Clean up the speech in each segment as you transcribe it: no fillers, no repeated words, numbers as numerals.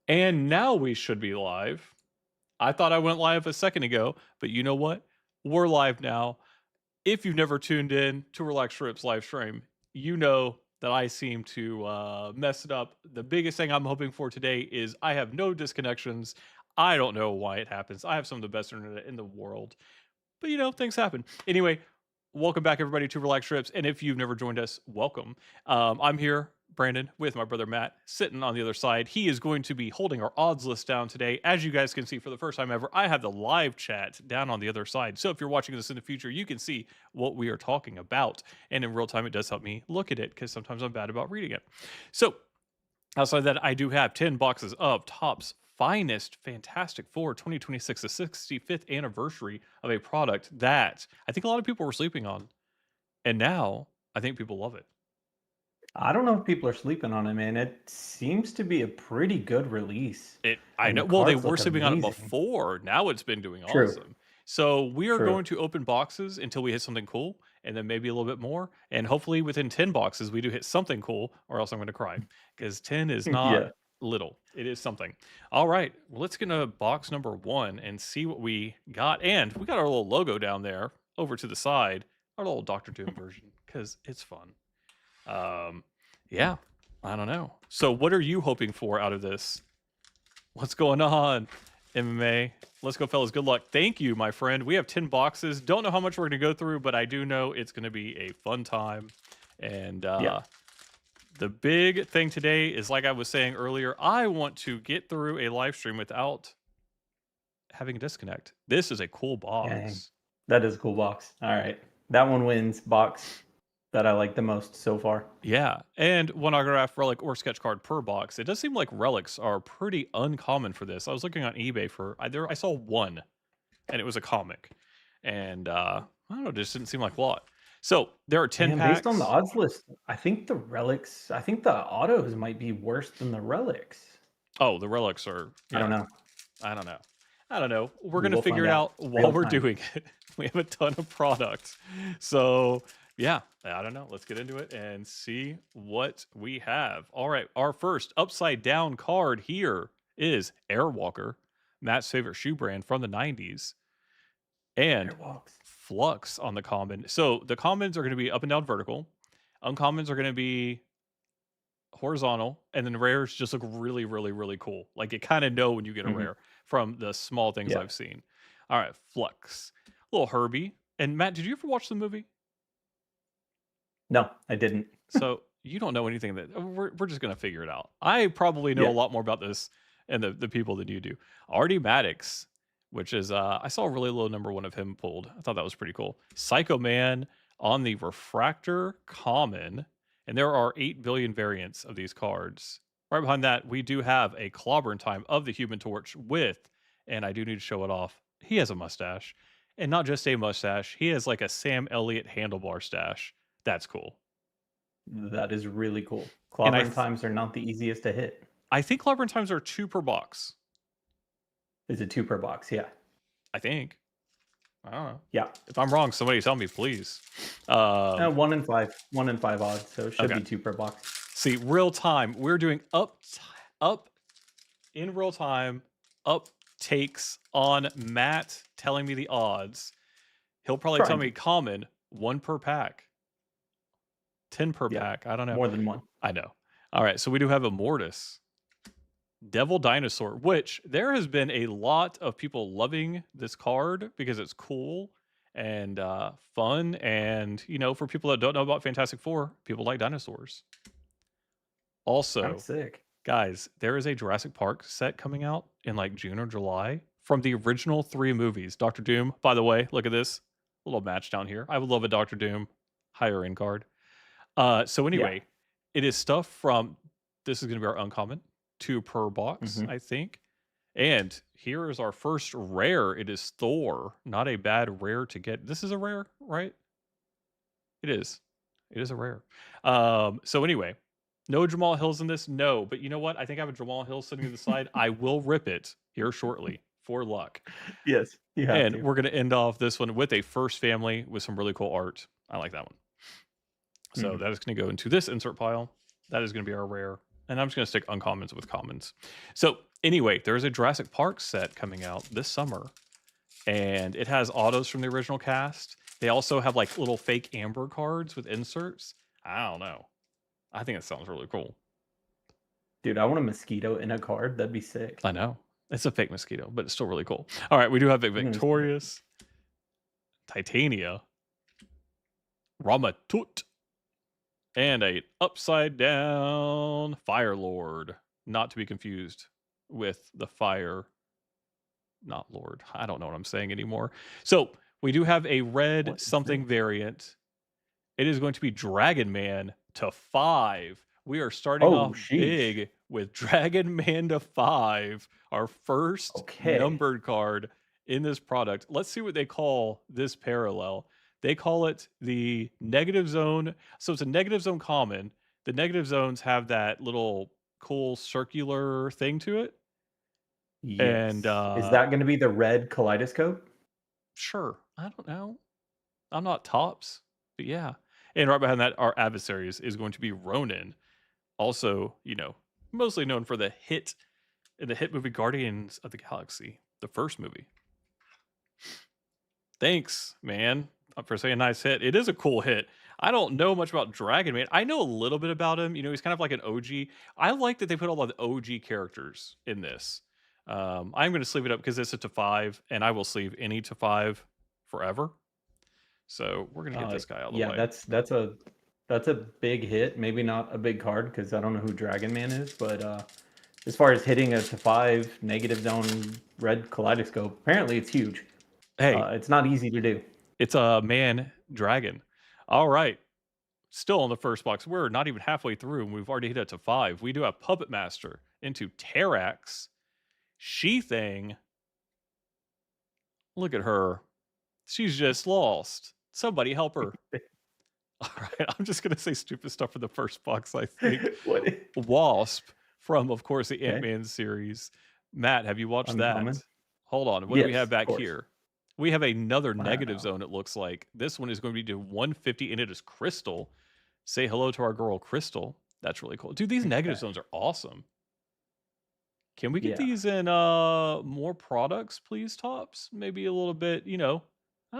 And now we should be live. I thought I went live a second ago, but you know what? We're live now. If you've never tuned in to Relax Rip's live stream, you know that I seem to mess it up. The biggest thing I'm hoping for today is I have no disconnections. I don't know why it happens. I have some of the best internet in the world, but things happen. Anyway, welcome back everybody to Relax Trips. And if you've never joined us, welcome. I'm here, Brandon, with my brother Matt, sitting on the other side. He is going to be holding our odds list down today. As you guys can see for the first time ever, I have the live chat down on the other side. So if you're watching this in the future, you can see what we are talking about. And in real time, it does help me look at it because sometimes I'm bad about reading it. So outside that, I do have 10 boxes of Topps finest Fantastic Four 2026, the 65th anniversary of a product that I think a lot of people were sleeping on. And now I think people love it. I don't know if people are sleeping on it, man. It seems to be a pretty good release, I and know. the Well, they cards were look sleeping on it amazing. before. Now it's been doing True, awesome. So we are true. going to open boxes until we hit something cool, and then maybe a little bit more. And hopefully within 10 boxes, we do hit something cool, or else I'm going to cry because 10 is not Yeah. little. It is something. All right. Well, let's get into box number one and see what we got. And we got our little logo down there over to the side, our little Doctor Doom version, because it's fun. Um, yeah, I don't know. So, what are you hoping for out of this? What's going on, MMA? Let's go, fellas. Good luck. Thank you, my friend. We have 10 boxes. Don't know how much we're going to go through, but I do know it's going to be a fun time. And Yeah. the big thing today is, like I was saying earlier, I want to get through a live stream without having a disconnect. This is a cool Dang. box. That is a cool box. All right. That one wins box that I like the most so far. Yeah, and one autograph, relic, or sketch card per box. It does seem like relics are pretty uncommon for this. I was looking on eBay for I saw one, and it was a comic, and I don't know, it just didn't seem like a lot. So there are 10 Man, based on the packs. odds list, I think the autos might be worse than the relics. Oh, the relics are I don't yeah. know. I don't know. I don't know. We're We gonna will figure find it out out while real we're time. doing it. We have a ton of products, so yeah. I don't know. Let's get into it and see what we have. All right, our first upside down card here is Airwalker, Matt's favorite shoe brand from the '90s, and Airwalks. Flux on the common. So the commons are going to be up and down vertical. Uncommons are going to be horizontal, and then rares just look really, really, really cool. Like you kind of know when you get a Mhm. rare from the small things Yeah. I've seen. All right, Flux, little Herbie, and Matt. Did you ever watch the movie? No, I didn't. So you don't know anything that we're just gonna figure it out. I probably know a Yeah. lot more about this and the people than you do. Artie Maddox, which is I saw a really low number one of him pulled. I thought that was pretty cool. Psycho Man on the refractor common, and there are 8 billion variants of these cards. Right behind that, we do have a clobbering time of the Human Torch with, and I do need to show it off. He has a mustache, and not just a mustache. He has like a Sam Elliott handlebar stash. That's cool. That is really cool. And Clobbering times are not the easiest to hit. I think clobbering times are 2 per box. Is it 2 per box? Yeah. I think. I don't know. Yeah. If I'm wrong, somebody tell me, please. Um, 1 in 5. 1 in 5 odds, so it should okay. be 2 per box. See, real time. We're doing up in real time, up takes on Matt telling me the odds. He'll probably tell Trying me to. common, 1 per pack, 10 per Yeah. pack. I don't know. More than 1. I know. All right. So we do have a Mortis. Devil Dinosaur, which there has been a lot of people loving this card because it's cool and fun. And, for people that don't know about Fantastic Four, people like dinosaurs. Kinda Also, sick. guys, there is a Jurassic Park set coming out in like June or July from the original 3 movies. Doctor Doom, by the way, look at this little match down here. I would love a Doctor Doom higher end card. So Yeah. anyway, it is stuff from this is going to be our uncommon, 2 per box, Mhm. I think. And here is our first rare. It is Thor. Not a bad rare to get. This is a rare, right? It is. It is a rare. So anyway, no Jamal Hills in this. No, but you know what? I think I have a Jamal Hill sitting to the side. I will rip it here shortly for luck. Yes, you have And to. we're going to end off this one with a first family with some really cool art. I like that one. So Mhm. that is going to go into this insert pile. That is going to be our rare. And I'm just going to stick uncommons with commons. So, anyway, there's a Jurassic Park set coming out this summer, and it has autos from the original cast. They also have like little fake Amber cards with inserts. I don't know. I think it sounds really cool. Dude, I want a mosquito in a card. That'd be sick. I know. It's a fake mosquito, but it's still really cool. All right, we do have a I'm gonna see that. Victorious, Titania, Ramatut, and a upside down Fire Lord. Not to be confused with the Fire, not Lord. I don't know what I'm saying anymore. So we do have a red What is something this? variant. It is going to be Dragon Man to 5. We are starting Oh, off sheesh. big with Dragon Man to 5, our first Okay. numbered card in this product. Let's see what they call this parallel. They call it the negative zone. So it's a negative zone common. The negative zones have that little cool circular thing to it. And Yes. Is that gonna be the red kaleidoscope? sure, I don't know. I'm not tops, but yeah. And right behind that, our adversaries is going to be Ronin. Also, mostly known for the hit in the hit movie Guardians of the Galaxy, the first movie. Thanks, man, for saying nice hit. It is a cool hit. I don't know much about Dragon Man. I know a little bit about him. He's kind of like an OG. I like that they put all of the OG characters in this. I'm going to sleeve it up because it's a to 5, and I will sleeve any to 5 forever. So we're going to get this guy out of the Yeah, way. that's a big hit. Maybe not a big card because I don't know who Dragon Man is, but as far as hitting a to 5 negative zone red kaleidoscope, apparently it's huge. Hey, It's not easy to do. it's a man dragon. All right. Still on the first box. We're not even halfway through, and we've already hit it to 5. We do have Puppet Master into Terrax. She Thing. Look at her. She's just lost. Somebody help her. All right. I'm just going to say stupid stuff for the first box, I think. What? Wasp from, of course, the Ant Okay, Man series. Matt, have you watched that? uncommon. Hold on. What do we Yes, have of back course. here? We have another negative Wow. zone, it looks like. This one is going to be to 150, and it is Crystal. Say hello to our girl, Crystal. That's really cool. Dude, these negative Okay. zones are awesome. Can we get Yeah. these in more products, please, Tops? Maybe a little bit, I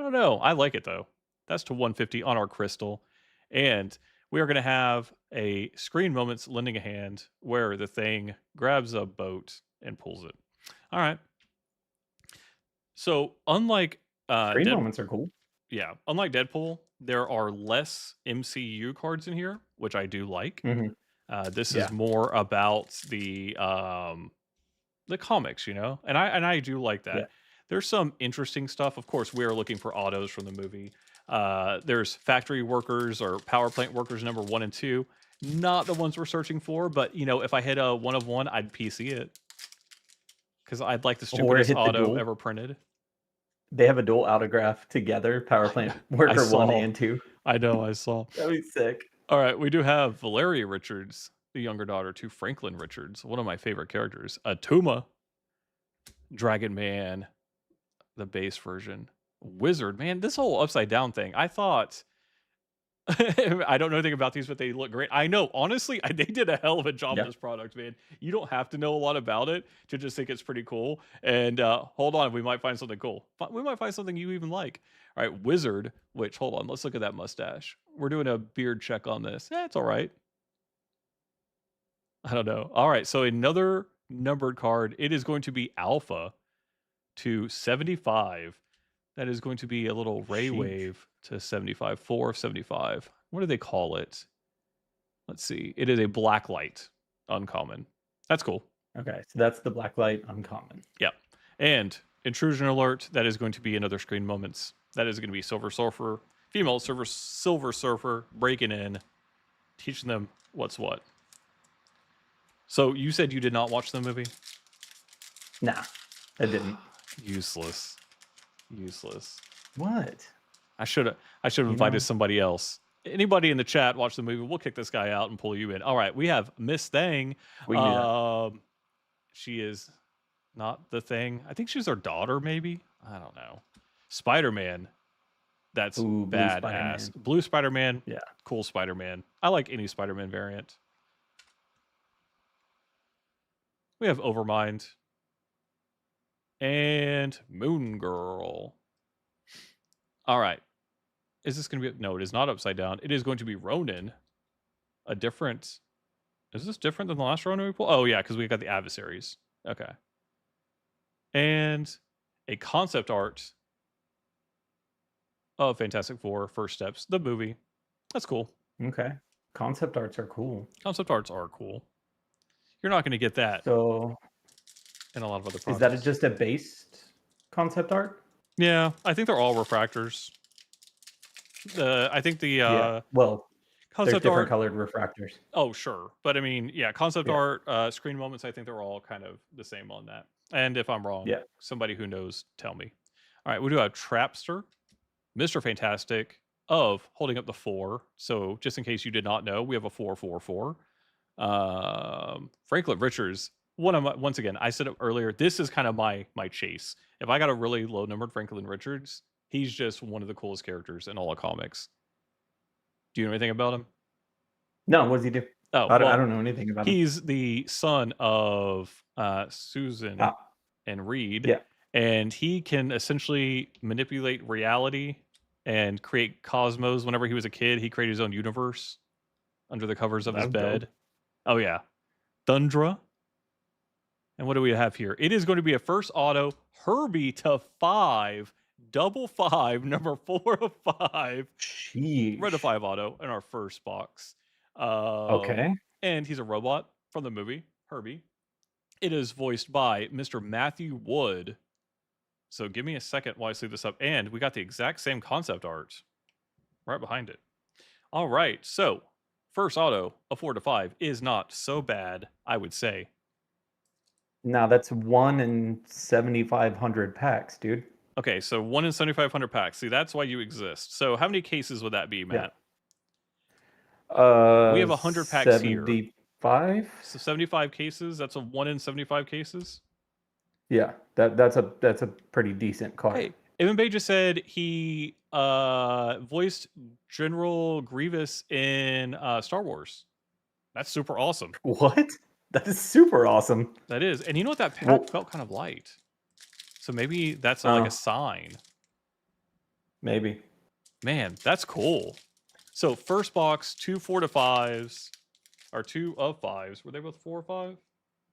don't know. I like it though. That's to 150 on our crystal. And we are going to have a screen moments lending a hand where the thing grabs a boat and pulls it. All right. So unlike Screen Dead moments are cool. yeah, unlike Deadpool, there are less MCU cards in here, which I do like. Hmm. This is Yeah. more about the comics, and I do like Yeah. that. There's some interesting stuff. Of course, we are looking for autos from the movie. There's factory workers or power plant workers number 1 and 2. Not the ones we're searching for, but if I hit a 1 of 1, I'd PC it because I'd like the Or stupidest hit the auto duel. ever printed. They have a dual autograph together, Power I know. Plant I Worker 1 saw. and 2. I know. I saw. That'd be sick. All right, we do have Valeria Richards, the younger daughter to Franklin Richards, one of my favorite characters. Atuma, Dragon Man, the base version. Wizard, man, this whole upside down thing. I thought I don't know anything about these, but they look great. I know, honestly, they did a hell of a job with Yeah. this product, man. You don't have to know a lot about it to just think it's pretty cool. And hold on, we might find something cool. We might find something you even like. All right, Wizard. Which hold on, let's look at that mustache. We're doing a beard check on this. Yeah, it's all right. I don't know. All right, so another numbered card. It is going to be Alpha to 75. That is going to be a little ray Sheesh. wave to 75, 4 of 75. What do they call it? Let's see. It is a black light uncommon. That's cool. Okay, so that's the Blacklight uncommon. Yeah. And intrusion alert, that is going to be another screen moments. That is going to be Silver Surfer, female Silver Surfer breaking in, teaching them what's what. So you said you did not watch the movie? Nah, I didn't. Useless. Useless. What? I should have You invited know, somebody else. Anybody in the chat watch the movie? We'll kick this guy out and pull you in. All right, we have Miss Thing. we can do that. She is not the Thing. I think she's her daughter, maybe. I don't know. Spider Man. That's Ooh, Blue badass. Spider-Man. Blue Spider Man. Yeah. Cool Spider Man. I like any Spider Man variant. We have Overmind and Moon Girl. All right. Is this going to be? No, it is not upside down. It is going to be Ronin. A different. Is this different than the last Ronin we pulled? Oh yeah, because we got the adversaries. Okay. And a concept art of Fantastic Four: First Steps, the movie. That's cool. Okay. Concept arts are cool. Concept arts are cool. You're not going to get that So in a lot of other is that projects. just a based concept art? Yeah, I think they're all refractors. I think the Yeah. Well, there's concept different art. colored refractors. Oh, sure, but I mean, yeah, concept Yeah. art, screen moments. I think they're all kind of the same on that. And if I'm wrong, Yeah. somebody who knows, tell me. All right, we do have Trapster, Mr. Fantastic of holding up the four. So just in case you did not know, we have a 444. Franklin Richards. One of my, once again, I said it earlier. This is kind of my chase. If I got a really low numbered Franklin Richards, he's just one of the coolest characters in all of comics. Do you know anything about him? No, what does he do? Oh I well, don't know anything about him. he's the son of Susan Ah, and Reed, yeah. and he can essentially manipulate reality and create cosmos. Whenever he was a kid, he created his own universe under the covers of his That's dope. bed. Oh yeah, Thundra. And what do we have here? It is going to be a first auto Herbie to 5, double 5, number 4 of 5, red to Sheesh. 5 auto in our first box. Okay. And he's a robot from the movie Herbie. It is voiced by Mr. Matthew Wood. So give me a second while I sleeve this up. And we got the exact same concept art right behind it. All right. So first auto, a 4 to 5, is not so bad, I would say. Now that's 1 in 7,500 packs, dude. Okay, so 1 in 7,500 packs. See, that's why you exist. So how many cases would that be, Yeah. Matt? We have 100 packs here. 75? So 75 cases, that's a 1 in 75 cases. Yeah, that's a pretty decent card. Hey, Evan Bay just said he voiced General Grievous in Star Wars. That's super awesome. What? That is super awesome. That is. And you know what? That pack Well, felt kind of light. So maybe that's like uh, a sign. maybe. Man, that's cool. So first box, 2 4 to 5s, or 2 of 5s. Were they both 4 or 5?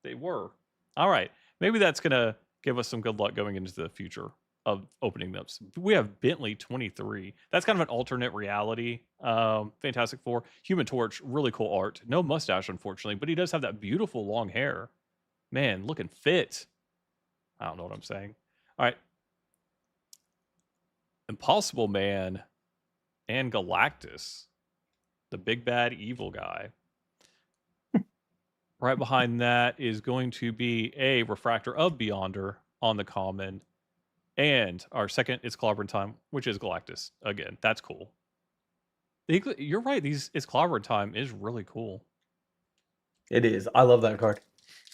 They were. All right. Maybe that's going to give us some good luck going into the future of opening them. We have Bentley 23. That's kind of an alternate reality. Fantastic Four. Human Torch, really cool art. No mustache, unfortunately, but he does have that beautiful long hair. Man, looking fit. I don't know what I'm saying. All right. Impossible Man and Galactus, the big bad evil guy. Right behind that is going to be a refractor of Beyonder on the common. And our second is Clobberin Time, which is Galactus. Again, that's cool. You're right. It's Clobberin Time is really cool. It is. I love that card.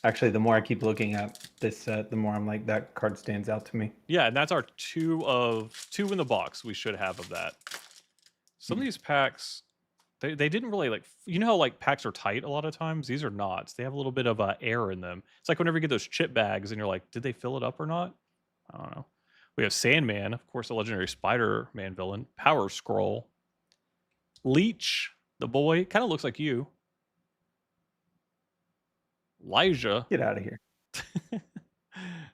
Actually, the more I keep looking at this set, the more I'm like, that card stands out to me. Yeah, and that's our 2 in the box we should have of that. Some of these packs, they didn't really like, you know how like packs are tight a lot of times? These are not. They have a little bit of air in them. It's like whenever you get those chip bags and you're like, did they fill it up or not? I don't know. We have Sandman, of course, the legendary Spider-Man villain. Power Scroll. Leech, the boy, kind of looks like you. Elijah, Get out of here.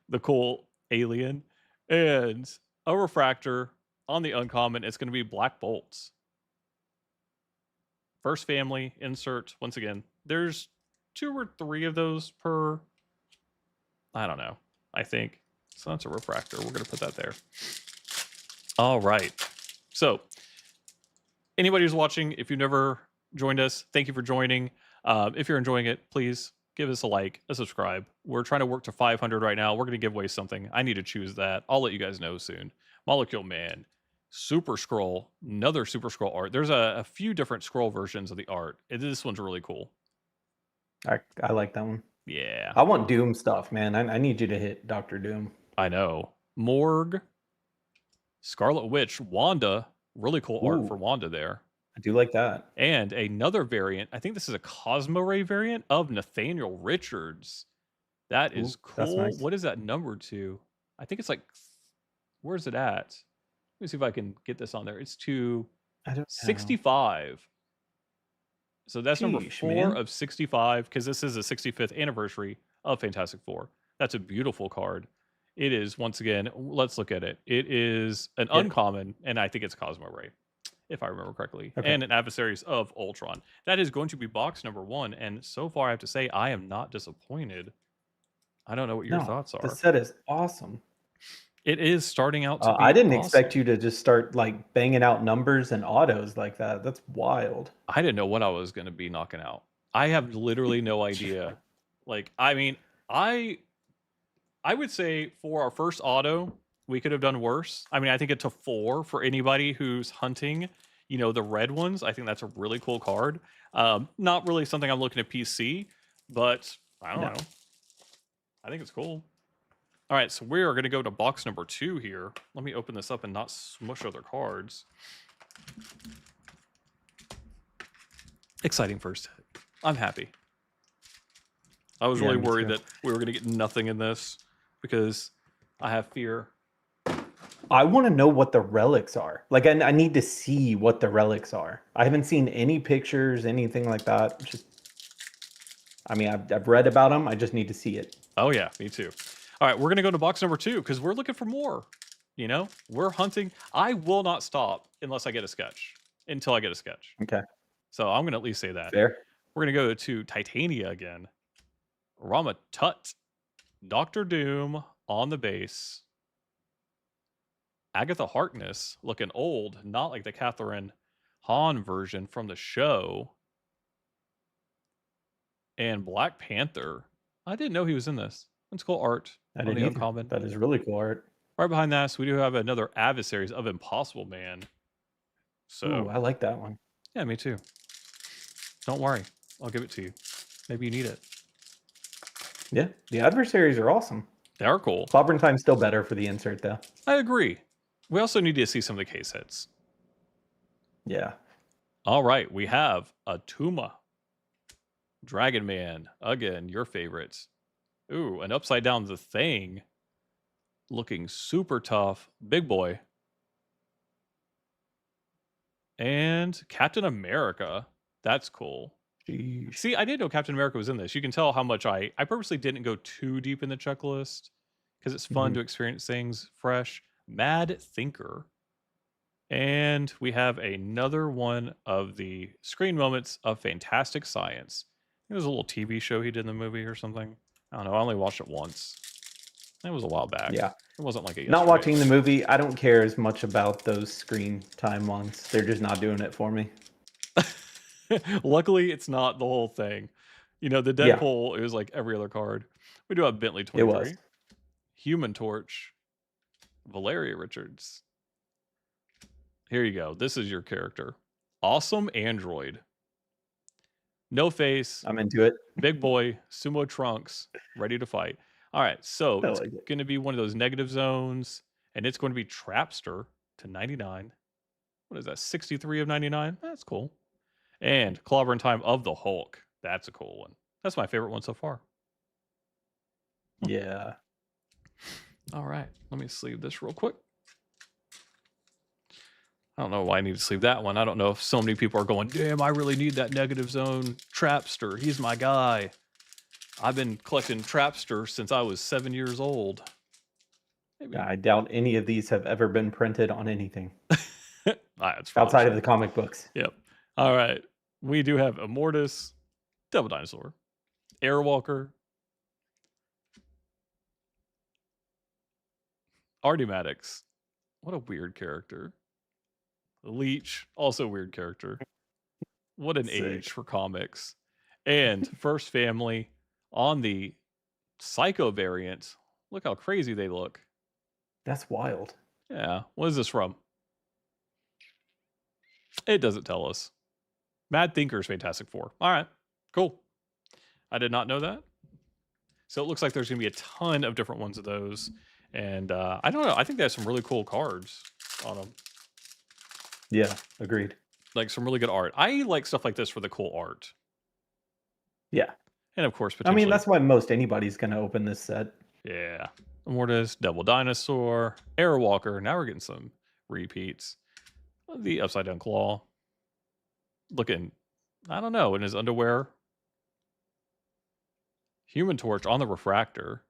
the cool alien. And a refractor on the uncommon. It's going to be Black Bolts. First family insert. Once again, there's 2 or 3 of those per. I don't know. I think. So that's a refractor. We're going to put that there. All right. So, anybody who's watching, if you've never joined us, thank you for joining. If you're enjoying it, please give us a like, a subscribe. We're trying to work to 500 right now. We're going to give away something. I need to choose that. I'll let you guys know soon. Molecule Man, Super Scroll, another Super Scroll art. There's a few different scroll versions of the art. This one's really cool. I like that one. Yeah, I want Doom stuff, man. I need you to hit Dr. Doom. I know. Morgue, Scarlet Witch, Wanda, really cool art Ooh, for Wanda there. I do like that. And another variant, I think this is a Cosmo Ray variant of Nathaniel Richards. That is Ooh, that's cool. nice. What is that number to? I think it's like, where's it at? Let me see if I can get this on there. It's to I don't know. 65. So that's number Sheesh, 4 man. of 65 because this is the 65th anniversary of Fantastic Four. That's a beautiful card. It is, once again, let's look at it. It is an Yeah. uncommon, and I think it's Cosmo Ray, if I remember correctly, Okay. and an Adversaries of Ultron. That is going to be box number 1, and so far I have to say I am not disappointed. I don't know what your No, thoughts the are. set is awesome. It is starting out to I be didn't expect awesome. you to just start, like, banging out numbers and autos like that. That's wild. I didn't know what I was gonna be knocking out. I have literally no idea. Like, I mean, I I would say for our first auto, we could have done worse. I mean, I think it's a 4 for anybody who's hunting, the red ones. I think that's a really cool card. Not really something I'm looking at PC, but I don't No. know. I think it's cool. All right, so we are going to go to box number 2 here. Let me open this up and not smush other cards. Exciting first hit. I'm happy. I was Yeah, really me worried too. that we were going to get nothing in this because I have fear. I wanna know what the relics are. Like, I need to see what the relics are. I haven't seen any pictures, anything like that. Just I mean, I've read about them. I just need to see it. Oh yeah, me too. All right, we're gonna go to box number 2 because we're looking for more. We're hunting. I will not stop unless I get a sketch. Until I get a sketch. Okay, So I'm gonna at least say that. fair. We're gonna go to Titania again. Rama Tut, Doctor Doom on the base. Agatha Harkness looking old, not like the Catherine Hahn version from the show. And Black Panther. I didn't know he was in this. That's cool art I on didn't the either. uncommon. That is really cool art. Right behind that, we do have another Adversaries of Impossible Man. Ooh, So, I like that one. yeah, me too. Don't worry. I'll give it to you. Maybe you need it. Yeah, the adversaries are awesome. They are cool. Clobbering Time's still better for the insert, though. I agree. We also need to see some of the case hits. Yeah. All right, we have a Tuma. Dragon Man. Again, your favorites. Ooh, an upside down The Thing. Looking super tough. Big boy. And Captain America. That's cool. Sheesh. See, I didn't know Captain America was in this. You can tell how much I purposely didn't go too deep in the checklist because it's fun Mhm. to experience things fresh. Mad Thinker. And we have another one of the screen moments of Fantastic Science. It was a little TV show he did in the movie or something. I don't know. I only watched it once. It was a while back. Yeah. It wasn't like a Not yesterday. watching the movie, I don't care as much about those screen time ones. They're just not doing it for me. Luckily, it's not the whole thing. The Yeah, Deadpool is like every other card. We do have Bentley it was. 23, Human Torch, Valeria Richards. Here you go. This is your character. Awesome android. No face, I'm into it. big boy, sumo trunks, ready to fight. All right, so I it's like it. going to be one of those negative zones, and it's going to be Trapster to 99. What is that? 63 of 99? That's cool. And Clobbering Time of the Hulk. That's a cool one. That's my favorite one so far. Yeah. All right, let me sleeve this real quick. I don't know why I need to sleeve that one. I don't know if so many people are going, damn, I really need that negative zone Trapster. He's my guy. I've been collecting Trapster since I was 7 years old. Maybe. I doubt any of these have ever been printed on anything That's outside of the comic books. Yep. All right. We do have Immortus, Devil Dinosaur, Airwalker, Artimatics. What a weird character. Leech, also a weird character. What an Sick. age for comics. And First Family on the Psycho variant. Look how crazy they look. That's wild. Yeah. What is this from? It doesn't tell us. Mad Thinker's Fantastic Four. All right. Cool. I did not know that. So it looks like there's going to be a ton of different ones of those. And I don't know. I think they have some really cool cards on them. Yeah, agreed. Like some really good art. I like stuff like this for the cool art. Yeah. And of course, I mean, potentially, that's why most anybody's gonna open this set. yeah, Mortis, Devil Dinosaur, Airwalker. Now we're getting some repeats. The Upside Down Claw. Looking, I don't know, in his underwear. Human Torch on the Refractor.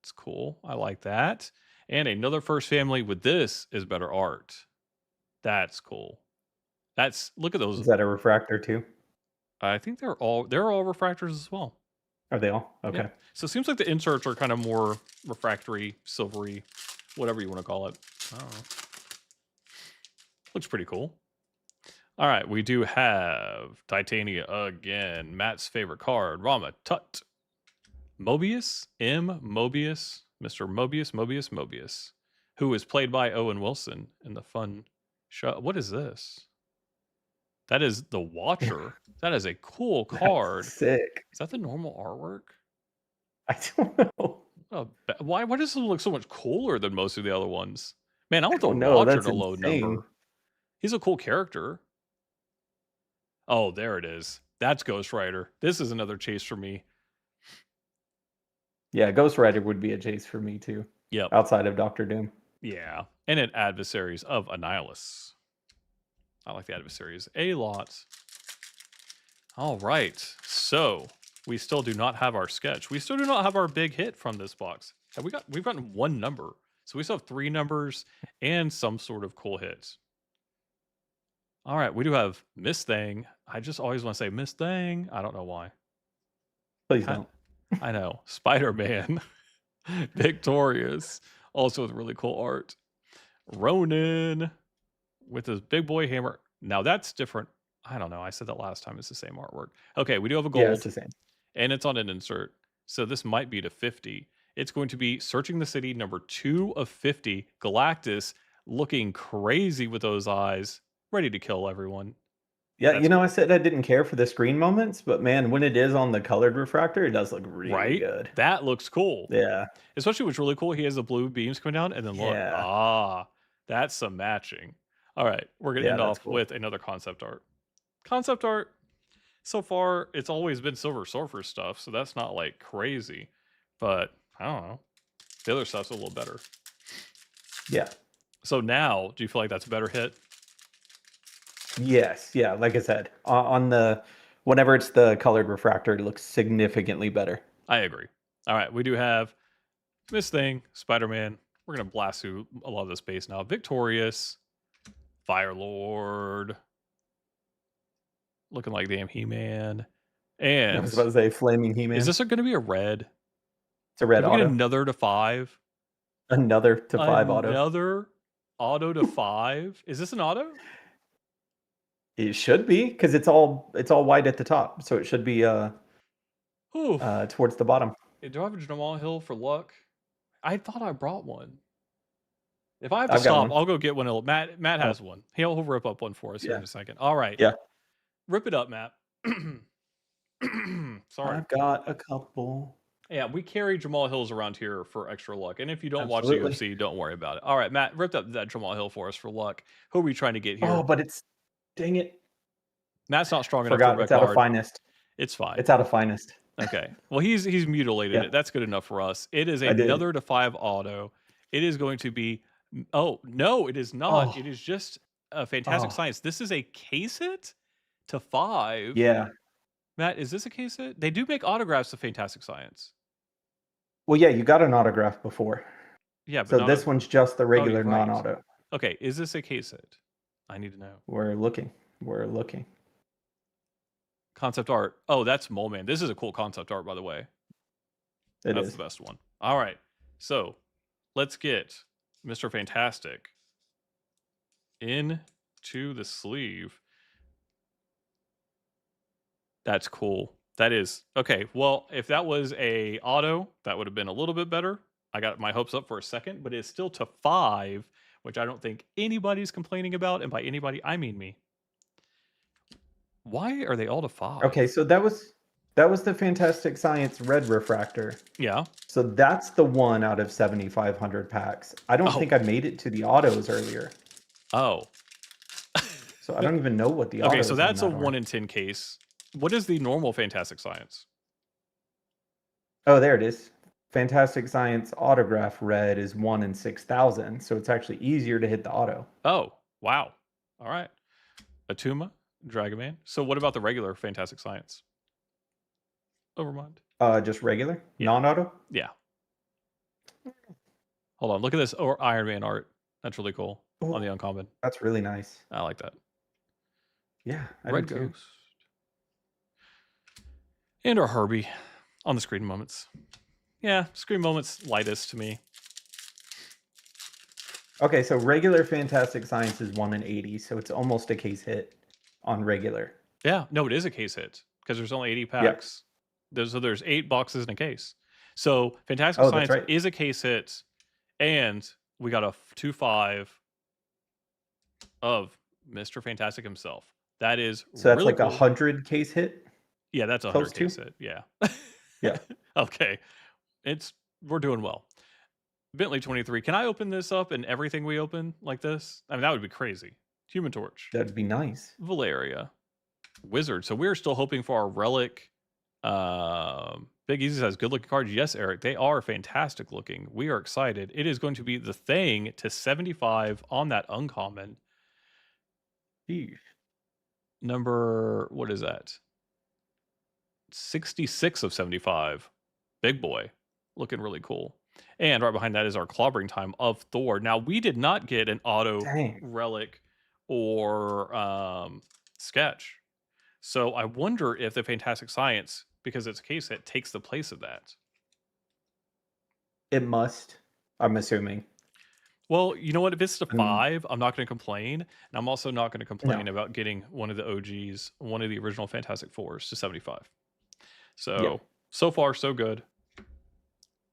It's cool. I like that. And another First Family with this is better art. That's cool. That's look at those. Is that a refractor too? I think they're all refractors as well. Are they all? Yep. Okay. So it seems like the inserts are kind of more refractory, silvery, whatever you want to call it. I don't know. Looks pretty cool. All right, we do have Titania again. Matt's favorite card, Rama Tut. Mobius, Mobius, Mr. Mobius, who is played by Owen Wilson in the fun show. What is this? That is the Watcher. That is a cool card. That's sick. Is that the normal artwork? I don't know. Why does this look so much cooler than most of the other ones? Man, I want the don't know, Watcher that's to load insane. number. He's a cool character. Oh, there it is. That's Ghost Rider. This is another chase for me. Yeah, Ghost Rider would be a chase for me too. Yep. Outside of Doctor Doom. Yeah. And an Adversaries of Annihilus. I like the Adversaries a lot. All right. So we still do not have our sketch. We still do not have our big hit from this box. We've gotten one number. So we still have 3 numbers and some sort of cool hits. All right, we do have Miss Thing. I just always want to say Miss Thing. I don't know why. Please don't. I know. Spider-Man. Victorious. Also with really cool art. Ronin with his big boy hammer. Now that's different. I don't know. I said that last time. It's the same artwork. Okay, we do have a gold. Yeah, it's the same. And it's on an insert. So this might be to 50. It's going to be Searching the City, number 2 of 50. Galactus looking crazy with those eyes, ready to kill everyone. Yeah, That's I said I didn't care for the screen moments, but man, when it is on the colored refractor, it does look really good. That looks cool. Yeah. Especially what's really cool, he has the blue beams coming down, and then look, that's some matching. All right, we're gonna end off with another concept art. Concept art, so far, it's always been Silver Surfer stuff, so that's not like crazy. But I don't know. The other stuff's a little better. Yeah. So now, do you feel like that's a better hit? Yes. Yeah. Like I said, on the whenever it's the colored refractor, it looks significantly better. I agree. All right, we do have Miss Thing, Spider-Man. We're gonna blast through a lot of the space now. Victorious, Fire Lord, looking like damn He-Man. And I was about to say Flaming He-Man. is this going to be a red? It's a red Did we get auto. another to 5? Another to 5 auto. Another auto to 5. Is this an auto? It should be because it's all white at the top, so it should be towards the bottom. Do I have a Jamal Hill for luck? I thought I brought one. If I have to stop, I'll go get one. Matt has one. He'll rip up one for us here in a second. All right. Yeah. Rip it up, Matt. Sorry. I've got a couple. Yeah, we carry Jamal Hills around here for extra luck. And if you don't watch the UFC, don't worry about it. All right, Matt, rip up that Jamal Hill for us for luck. Who are we trying to get here? Oh, but dang it. Matt's not strong enough for it's out of finest. It's fine. It's out of finest. Okay. Well, he's mutilated it. That's good enough for us. It is another to 5 auto. It is going to be. Oh no, it is not. It is just a Fantastic Science. This is a case hit to 5. Yeah. Matt, is this a case hit? They do make autographs of Fantastic Science. Well, yeah, you got an autograph before. Yeah, but so this one's just the regular non-auto. Okay, is this a case hit? I need to know. We're looking. Concept art. Oh, that's Mole Man. This is a cool concept art, by the way. That's the best one. All right. So let's get Mr. Fantastic into the sleeve. That's cool. That is. Okay. Well, if that was a auto, that would have been a little bit better. I got my hopes up for a second, but it's still to 5, which I don't think anybody's complaining about. And by anybody, I mean me. Why are they all to 5? Okay, so that was the Fantastic Science red refractor. Yeah. So that's the one out of 7,500 packs. I don't think I made it to the autos earlier. Oh. So I don't even know what the autos. Okay, so that's a 1 in 10 case. What is the normal Fantastic Science? Oh, there it is. Fantastic Science autograph red is 1 in 6,000, so it's actually easier to hit the auto. Oh, wow. All right. Atuma, Dragon Man. So what about the regular Fantastic Science? Overmind. Just regular, Yeah. non-auto. Yeah. Hold on. Look at this or Iron Man art. That's really cool on the Oh, uncommon. that's really nice. I like that. Yeah, I do Red too. Ghost. And our Herbie on the screen moments. Yeah, screen moments lightest to me. Okay, so regular Fantastic Science is 1 in 80, so it's almost a case hit on regular. Yeah, no, it is a case hit because there's only 80 Yep. packs. There's 8 boxes in a case. So Fantastic Oh, that's Science right. is a case hit, and we got a 2-5 of Mr. Fantastic himself. That is So that's really like a cool. 100 case hit. Yeah, that's a Close 100 to? case hit. Yeah. Yeah. Okay. We're doing well. Bentley 23. Can I open this up and everything we open like this? I mean, that would be crazy. Human Torch. That'd be nice. Valeria. Wizard. So we're still hoping for our relic. Big Easy says good looking cards. Yes, Eric, they are fantastic looking. We are excited. It is going to be the thing to 75 on that uncommon. Jeez. Number, what is that? 66 of 75. Big boy. Looking really cool. And right behind that is our clobbering time of Thor. Now, we did not get an auto Dang. relic or sketch. So I wonder if the Fantastic Science, because it's a case hit, takes the place of that. It must. I'm assuming. Well, you know what? If it's a I mean, 5, I'm not going to complain. And I'm also not going to complain no. about getting one of the OGs, one of the original Fantastic Fours to 75. Yeah. So far, so good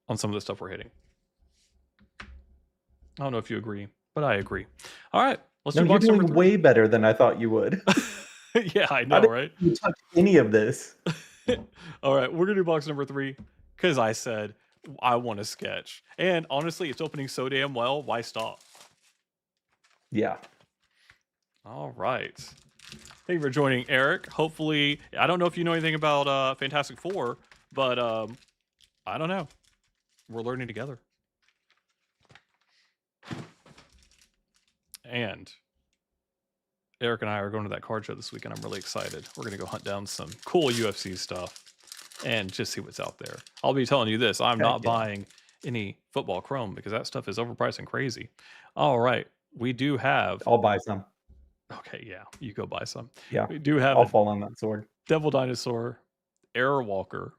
on some of the stuff we're hitting. I don't know if you agree, but I agree. All right, let's No, do you're box number doing 3. way better than I thought you would. Yeah, I I know, didn't right? even touch any of this. All right, we're going to do box number 3 because I said I want a sketch. And honestly, it's opening so damn well. Why stop? Yeah. All right. Thank you for joining, Eric. Hopefully, I don't know if you know anything about Fantastic Four, but I don't know. We're learning together. And Eric and I are going to that card show this weekend. I'm really excited. We're going to go hunt down some cool UFC stuff and just see what's out there. I'll be telling you this. I'm Heck not yeah. buying any football chrome because that stuff is overpriced and crazy. All right. We do have... I'll buy some. Okay, yeah. You go buy some. Yeah. We do have I'll a fall on that sword. Devil Dinosaur, Error Walker,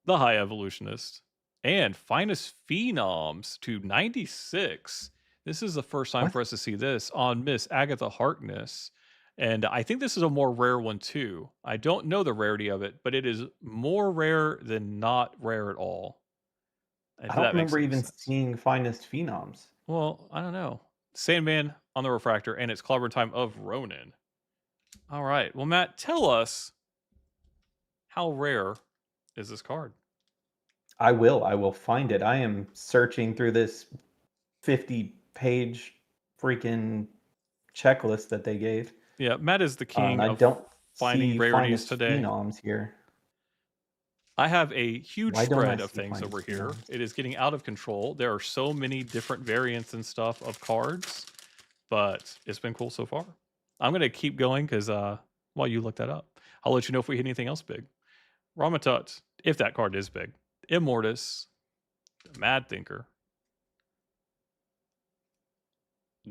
the High Evolutionist, and Finest Phenoms to 96. This is the first time What? for us to see this on Miss Agatha Harkness. And I think this is a more rare one too. I don't know the rarity of it, but it is more rare than not rare at all. If I don't that makes remember any even sense. seeing Finest Phenoms. Well, I don't know. Sandman on the Refractor, and it's Clobber Time of Ronin. All right. Well, Matt, tell us how rare is this card? I will find it. I am searching through this 50-page freaking checklist that they gave. Yeah, Matt is the king I of don't finding see rarities Finest today. Phenoms here. I have a huge Why don't I spread of see things Finest over here. Phenoms? It is getting out of control. There are so many different variants and stuff of cards, but it's been cool so far. I'm going to keep going because while you look that up, I'll let you know if we hit anything else big. Ramatut, if that card is big. Immortus, Mad Thinker.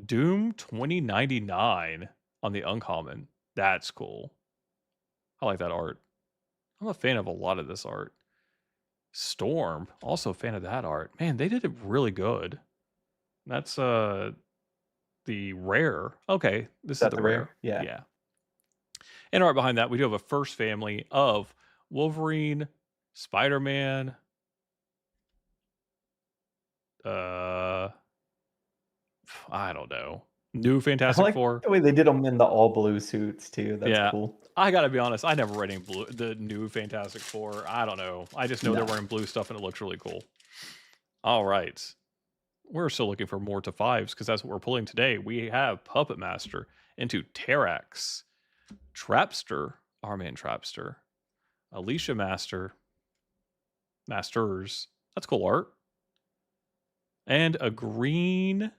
Doom 2099 on the uncommon. That's cool. I like that art. I'm a fan of a lot of this art. Storm, also a fan of that art. Man, they did it really good. That's the rare. Okay, this Is is that the the rare. rare? Yeah. Yeah. And right behind that, we do have a first family of Wolverine, Spider-Man, I don't know. New I Fantastic like Four. the way they did them in the all blue suits too. That's Yeah. cool. I gotta be honest, I never read any blue, the new Fantastic Four. I don't know. I just know they're No. wearing blue stuff and it looks really cool. All right. We're still looking for more to 5s because that's what we're pulling today. We have Puppet Master into Terrax, Trapster, Arman Trapster, Alicia Masters. That's cool art. And a green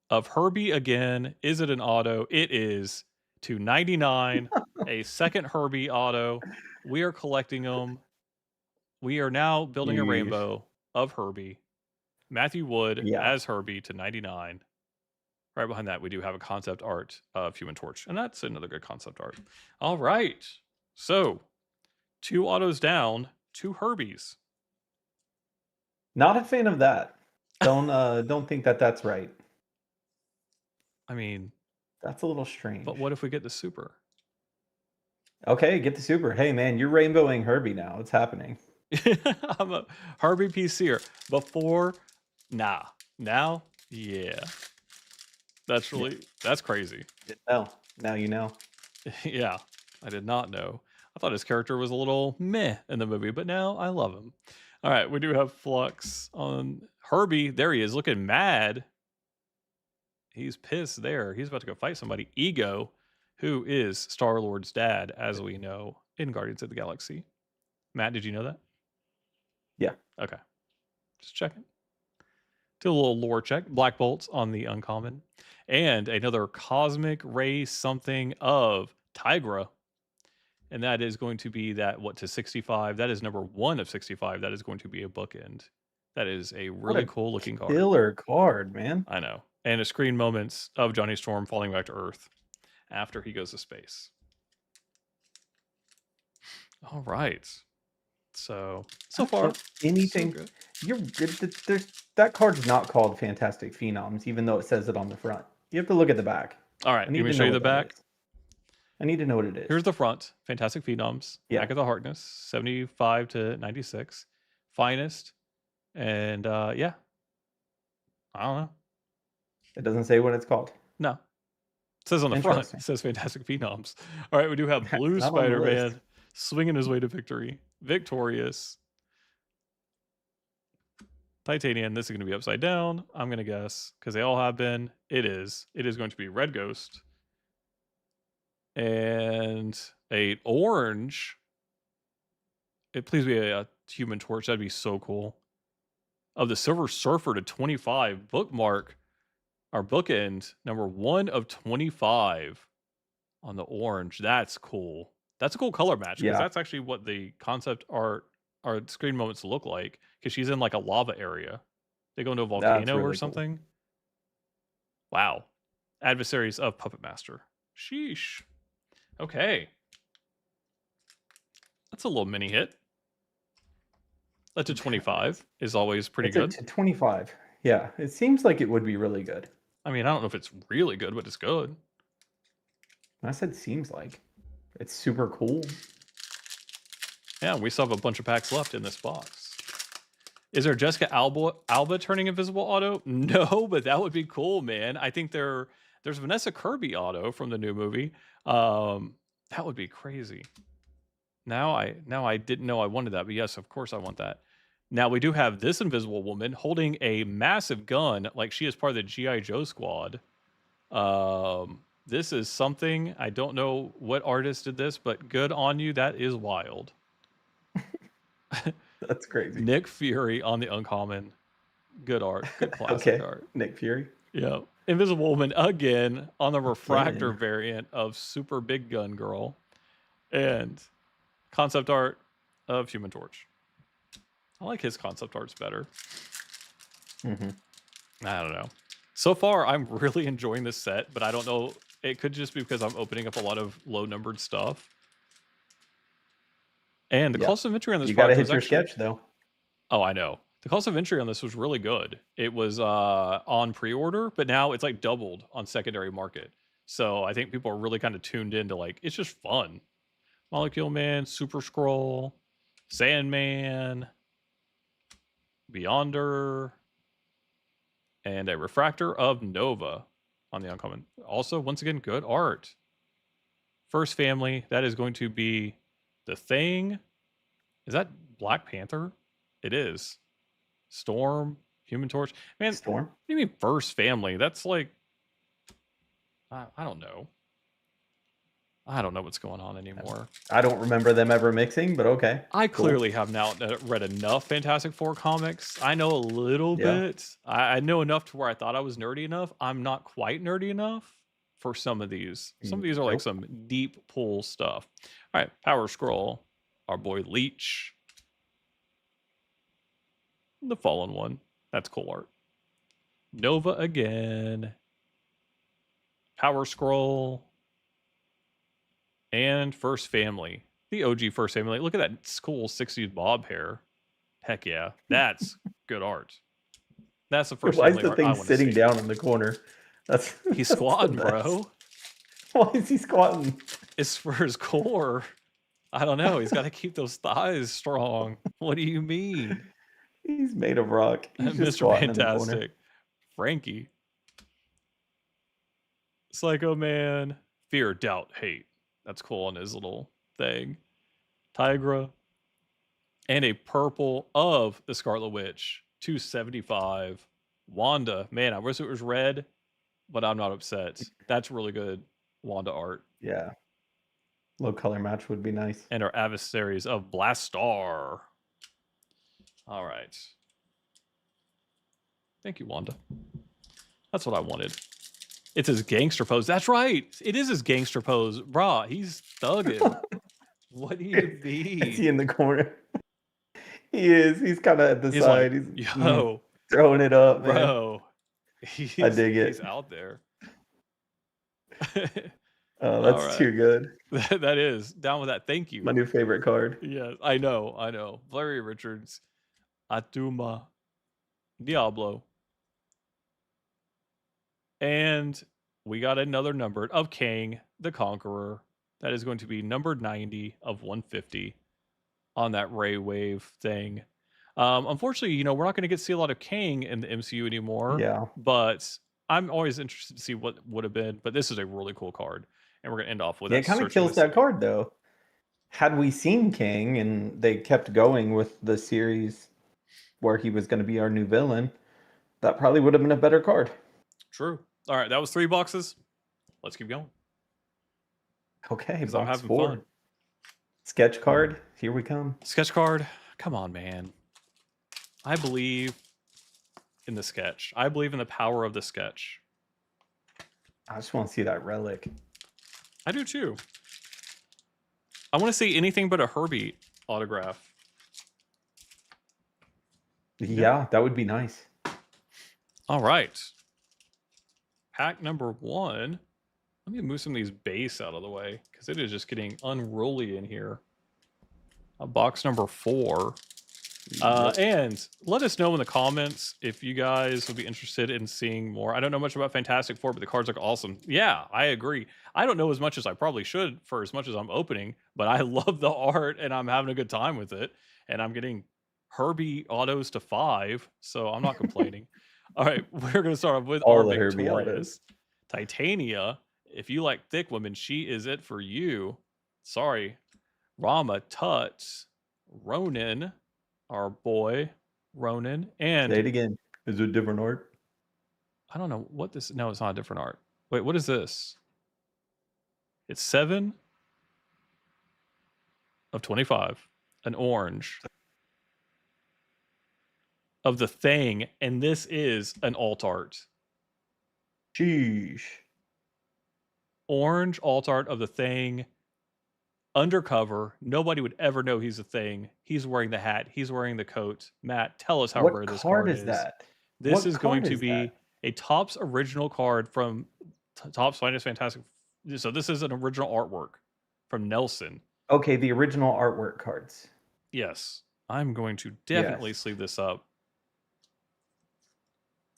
of Herbie again. Is it an auto? It is to 99. A second Herbie auto. We are collecting them. We are now building a Yeesh. rainbow of Herbie. Matthew Wood Yeah. as Herbie to 99. Right behind that, we do have a concept art of Human Torch, and that's another good concept art. All right. So, 2 autos down, 2 Herbies. Not a fan of that. Don't think that that's right. I mean, That's a little but strange. what if we get the super? Okay, get the super. Hey man, you're rainbowing Herbie now. It's happening. I'm a Herbie PCer. Before, nah. Now, yeah. Yeah, That's crazy. didn't know. Now you know. Yeah, I did not know. I thought his character was a little meh in the movie, but now I love him. All right, we do have Flux on Herbie. There he is, looking mad. He's pissed there. He's about to go fight somebody. Ego, who is Star Lord's dad, as we know in Guardians of the Galaxy. Matt, did you know that? Yeah. Okay, just checking. Do a little lore check. Black bolts on the uncommon, and another cosmic ray something of Tigra. And that is going to be that, what, to 65? That is number 1 of 65. That is going to be a bookend. That is a What really a cool looking card. killer card, man. I know. And a screen moments of Johnny Storm falling back to Earth after he goes to space. All right. So far, Anything. so good. You're good. There's that card's not called Fantastic Phenoms, even though it says it on the front. You have to look at the back. All I right. You need want me to to show know you the what that back? is. I need to know what it is. Here's the front. Fantastic Phenoms. Yeah. Back of the Hardness. 75 to 96. Finest. And yeah. I don't know. It doesn't say what it's called. No. It says on the front, Interesting. it says Fantastic Phenoms. All right, we do have Blue Not on the list. Spider-Man swinging his way to victory. Victorious. Titanium, this is going to be upside down, I'm going to guess, because they all have been. It is. It is going to be Red Ghost. And a orange. Please be a Human Torch. That'd be so cool. Of the Silver Surfer to 25. Bookmark. Our bookend, number 1 of 25 on the orange. That's cool. That's a cool color match because Yeah. that's actually what the concept art or screen moments look like, because she's in like a lava area. They go into a That's volcano really or cool. something. Wow. Adversaries of Puppet Master. Sheesh. Okay. That's a little mini hit. That to 25 is always pretty It's good. to 25. Yeah, it seems like it would be really good. I mean, I don't know if it's really good, but it's good. I said seems like. It's super cool. Yeah, we still have a bunch of packs left in this box. Is there Jessica Alba turning invisible auto? No, but that would be cool, man. I think there's Vanessa Kirby auto from the new movie. That would be crazy. Now I didn't know I wanted that, but yes, of course I want that. Now we do have this invisible woman holding a massive gun, like she is part of the G.I. Joe squad. This is something, I don't know what artist did this, but good on you. That is wild. That's crazy. Nick Fury on the uncommon. Good art. Good classic art. Nick Fury. Yeah. Invisible Woman again on the refractor variant of Super Big Gun Girl. And concept art of Human Torch. I like his concept arts better. Mm-hmm. I don't know. So far, I'm really enjoying this set, but I don't know. It could just be because I'm opening up a lot of low-numbered stuff. And the cost of entry on this You got to product hit was your actually, sketch, though. Oh, I know. The cost of entry on this was really good. It was on pre-order, but now it's like doubled on secondary market. So I think people are really kind of tuned into like, it's just fun. Molecule Man, Super Scroll, Sandman, Beyonder, and a Refractor of Nova on the uncommon. Also, once again, good art. First family, that is going to be the Thing. Is that Black Panther? It is. Storm, Human Torch. Man, Storm? what do you mean first family? That's like, I don't know. I don't know what's going on anymore. I don't remember them ever mixing, but okay, I cool. clearly have now read enough Fantastic Four comics. I know a little Yeah. bit. I know enough to where I thought I was nerdy enough. I'm not quite nerdy enough for some of these. Some of these are like Nope. some deep pull stuff. All right, Power Scroll. Our boy Leech. The Fallen One. That's cool art. Nova again. Power Scroll. And First Family. The OG First Family. Look at that cool 60s bob hair. Heck yeah. That's good art. That's the First Why is Family the art I thing want to sitting see. down in the corner? That's He's that's the squatting, best. bro. Why is he squatting? It's for his core. I don't know. He's got to keep those thighs strong. What do you mean? He's made of rock. He's just Mr. squatting in the corner. Fantastic. Frankie. Psycho Man. Fear, doubt, hate. That's cool on his little thing. Tigra. And a purple of the Scarlet Witch. 275. Wanda. Man, I wish it was red, but I'm not upset. That's really good Wanda art. Yeah. Low color match would be nice. And our adversaries of Blastar. All right. Thank you, Wanda. That's what I wanted. It's his gangster pose. That's right. It is his gangster pose. Brah, he's thugging. What do you Is he mean? in the corner? He is. He's kind of at the He's like, side. He's yo, throwing it up, man. bro. I dig He's it. out there. Oh, All that's right. too good. That is. Down with that. Thank My you. new favorite card. Yeah, I know. Valeria Richards. Atuma. Diablo. And we got another numbered of Kang the Conqueror. That is going to be numbered 90 of 150 on that Ray Wave thing. Unfortunately, we're not going to get to see a lot of Kang in the MCU anymore, Yeah. but I'm always interested to see what would have been. But this is a really cool card. And we're going to end off with Yeah, that it kind of Searching kills the that City. card though. Had we seen King and they kept going with the series where he was going to be our new villain, that probably would have been a better card. True. All right, that was 3 boxes. Let's keep going Okay, because I'm box having 4. fun. Sketch card. Here we come. Sketch card. Come on, man. I believe in the sketch. I believe in the power of the sketch. I just want to see that relic. I do too. I want to see anything but a Herbie autograph. Yeah, that would be nice. All right. Pack number 1. Let me move some of these base out of the way because it is just getting unruly in here. Box number 4. Yep. And let us know in the comments if you guys would be interested in seeing more. I don't know much about Fantastic Four, but the cards look awesome. Yeah, I agree. I don't know as much as I probably should for as much as I'm opening, but I love the art and I'm having a good time with it. And I'm getting Herbie autos to 5, so I'm not complaining. All right, we're going to start off with our All the Herbie autos. victorious Titania. If you like thick women, she is it for you. Sorry. Rama Tut, Ronin, our boy Ronin, Say it and again. Is it different art? I don't know what this. No, it's not a different art. Wait, what is this? It's 7 of 25, an orange of the Thing, and this is an alt art. Sheesh. Orange alt art of the Thing, undercover. Nobody would ever know he's a Thing. He's wearing the hat. He's wearing the coat. Matt, tell us how What rare this card card is is. that? This What is going card to is be that? a Topps original card from Topps Finest Fantastic. So this is an original artwork from Nelson. Okay, the original artwork cards. Yes, I'm going to definitely Yes. sleeve this up.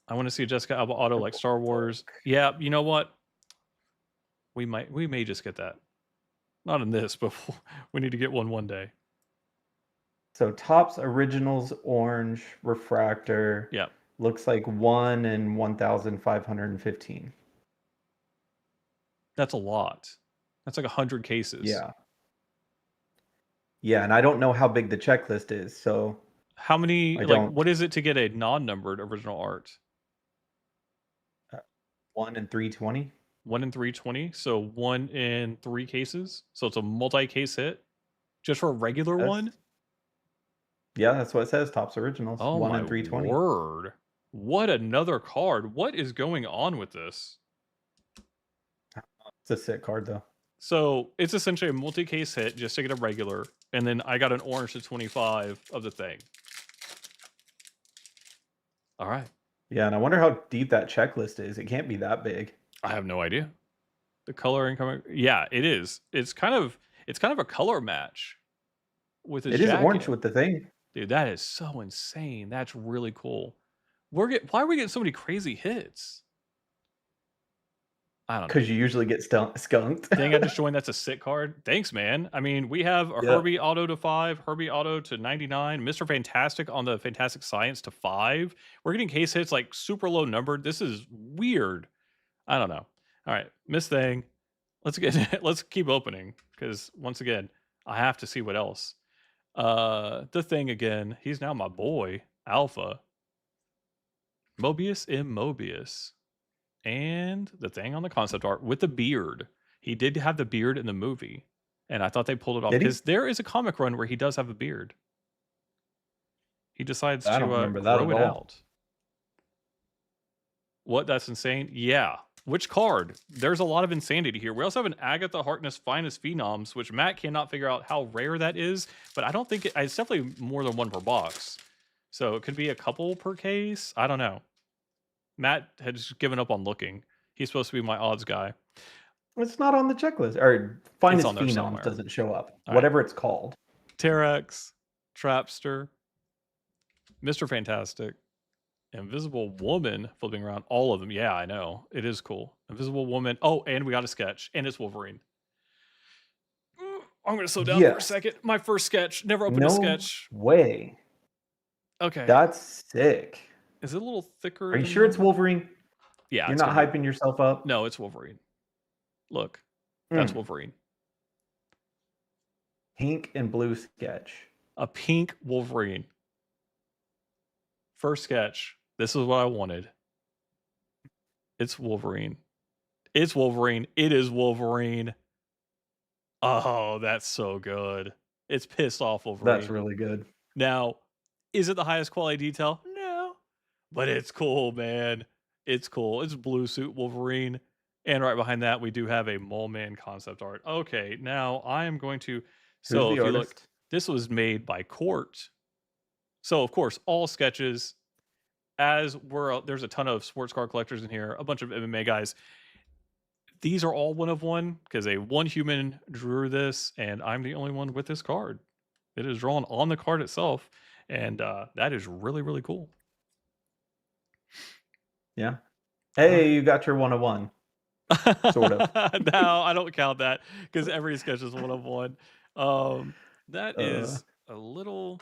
I want to see Jessica Alba auto like Purple Star Wars. book. Yeah, you know what? We may just get that. Not in this, but we need to get one day. So Topps Originals Orange Refractor. Yeah. Looks like 1 in 1,515. That's a lot. That's like 100 cases. Yeah. Yeah, and I don't know how big the checklist is, so How many, I like, don't. what is it to get a non-numbered original art? 1 in 320. 1 in 320, so 1 in 3 cases. So it's a multi-case hit just for a regular one? Yeah, that's what it says. Tops Originals, Oh 1 my in 320. word. What another card. What is going on with this? It's a sick card though. So it's essentially a multi-case hit just to get a regular, and then I got an orange to 25 of the thing. All right. Yeah, and I wonder how deep that checklist is. It can't be that big. I have no idea. The coloring coming, yeah, it is. It's kind of a color match with his It is orange jacket. with the thing. Dude, that is so insane. That's really cool. Why are we getting so many crazy hits? I don't know. Because you usually get skunked. Dang, I just joined. That's a sick card. Thanks, man. I mean, we have a Yeah. Herbie Auto to 5, Herbie Auto to 99, Mr. Fantastic on the Fantastic Science to 5. We're getting case hits like super low numbered. This is weird. I don't know. All right, Miss Thing. Let's keep opening because once again, I have to see what else. The Thing again. He's now my boy, Alpha. Mobius M. Mobius. And the Thing on the concept art with the beard. He did have the beard in the movie, and I thought they pulled it off Did he? because there is a comic run where he does have a beard. He decides I to don't remember that grow at it all. out. What? That's insane. Yeah. Which card? There's a lot of insanity here. We also have an Agatha Harkness Finest Phenoms, which Matt cannot figure out how rare that is, but I don't think it's definitely more than one per box. So it could be a couple per case. I don't know. Matt had just given up on looking. He's supposed to be my odds guy. It's not on the checklist. Or It's Finest on there Phenoms somewhere. doesn't show up. All right. Whatever it's called. Terex, Trapster, Mr. Fantastic, Invisible Woman flipping around. All of them. Yeah, I know. It is cool. Invisible Woman. Oh, and we got a sketch. And it's Wolverine. I'm going to slow down for a Yes. second. My first sketch. Never opened a No sketch. way. Okay. That's sick. Is it a little thicker? Are you than sure it's normal? Wolverine? Yeah. You're it's not gonna hyping yourself up? be... No, it's Wolverine. Look. That's Wolverine. Pink and blue sketch. A pink Wolverine. First sketch. This is what I wanted. It's Wolverine. It's Wolverine. It is Wolverine. Oh, that's so good. It's pissed off Wolverine. That's really good. Now, is it the highest quality detail? No. But it's cool, man. It's cool. It's blue suit Wolverine. And right behind that, we do have a Mole Man concept art. Okay, now I am going to... So Who's if the you look, artist? this was made by Court. So, of course, all sketches, as we're... There's a ton of sports car collectors in here, a bunch of MMA guys. These are all one of one because one human drew this, and I'm the only one with this card. It is drawn on the card itself, and that is really, really cool. Yeah. Hey, you got your 101. Sort of. No, I don't count that because every sketch is one of one. That is a little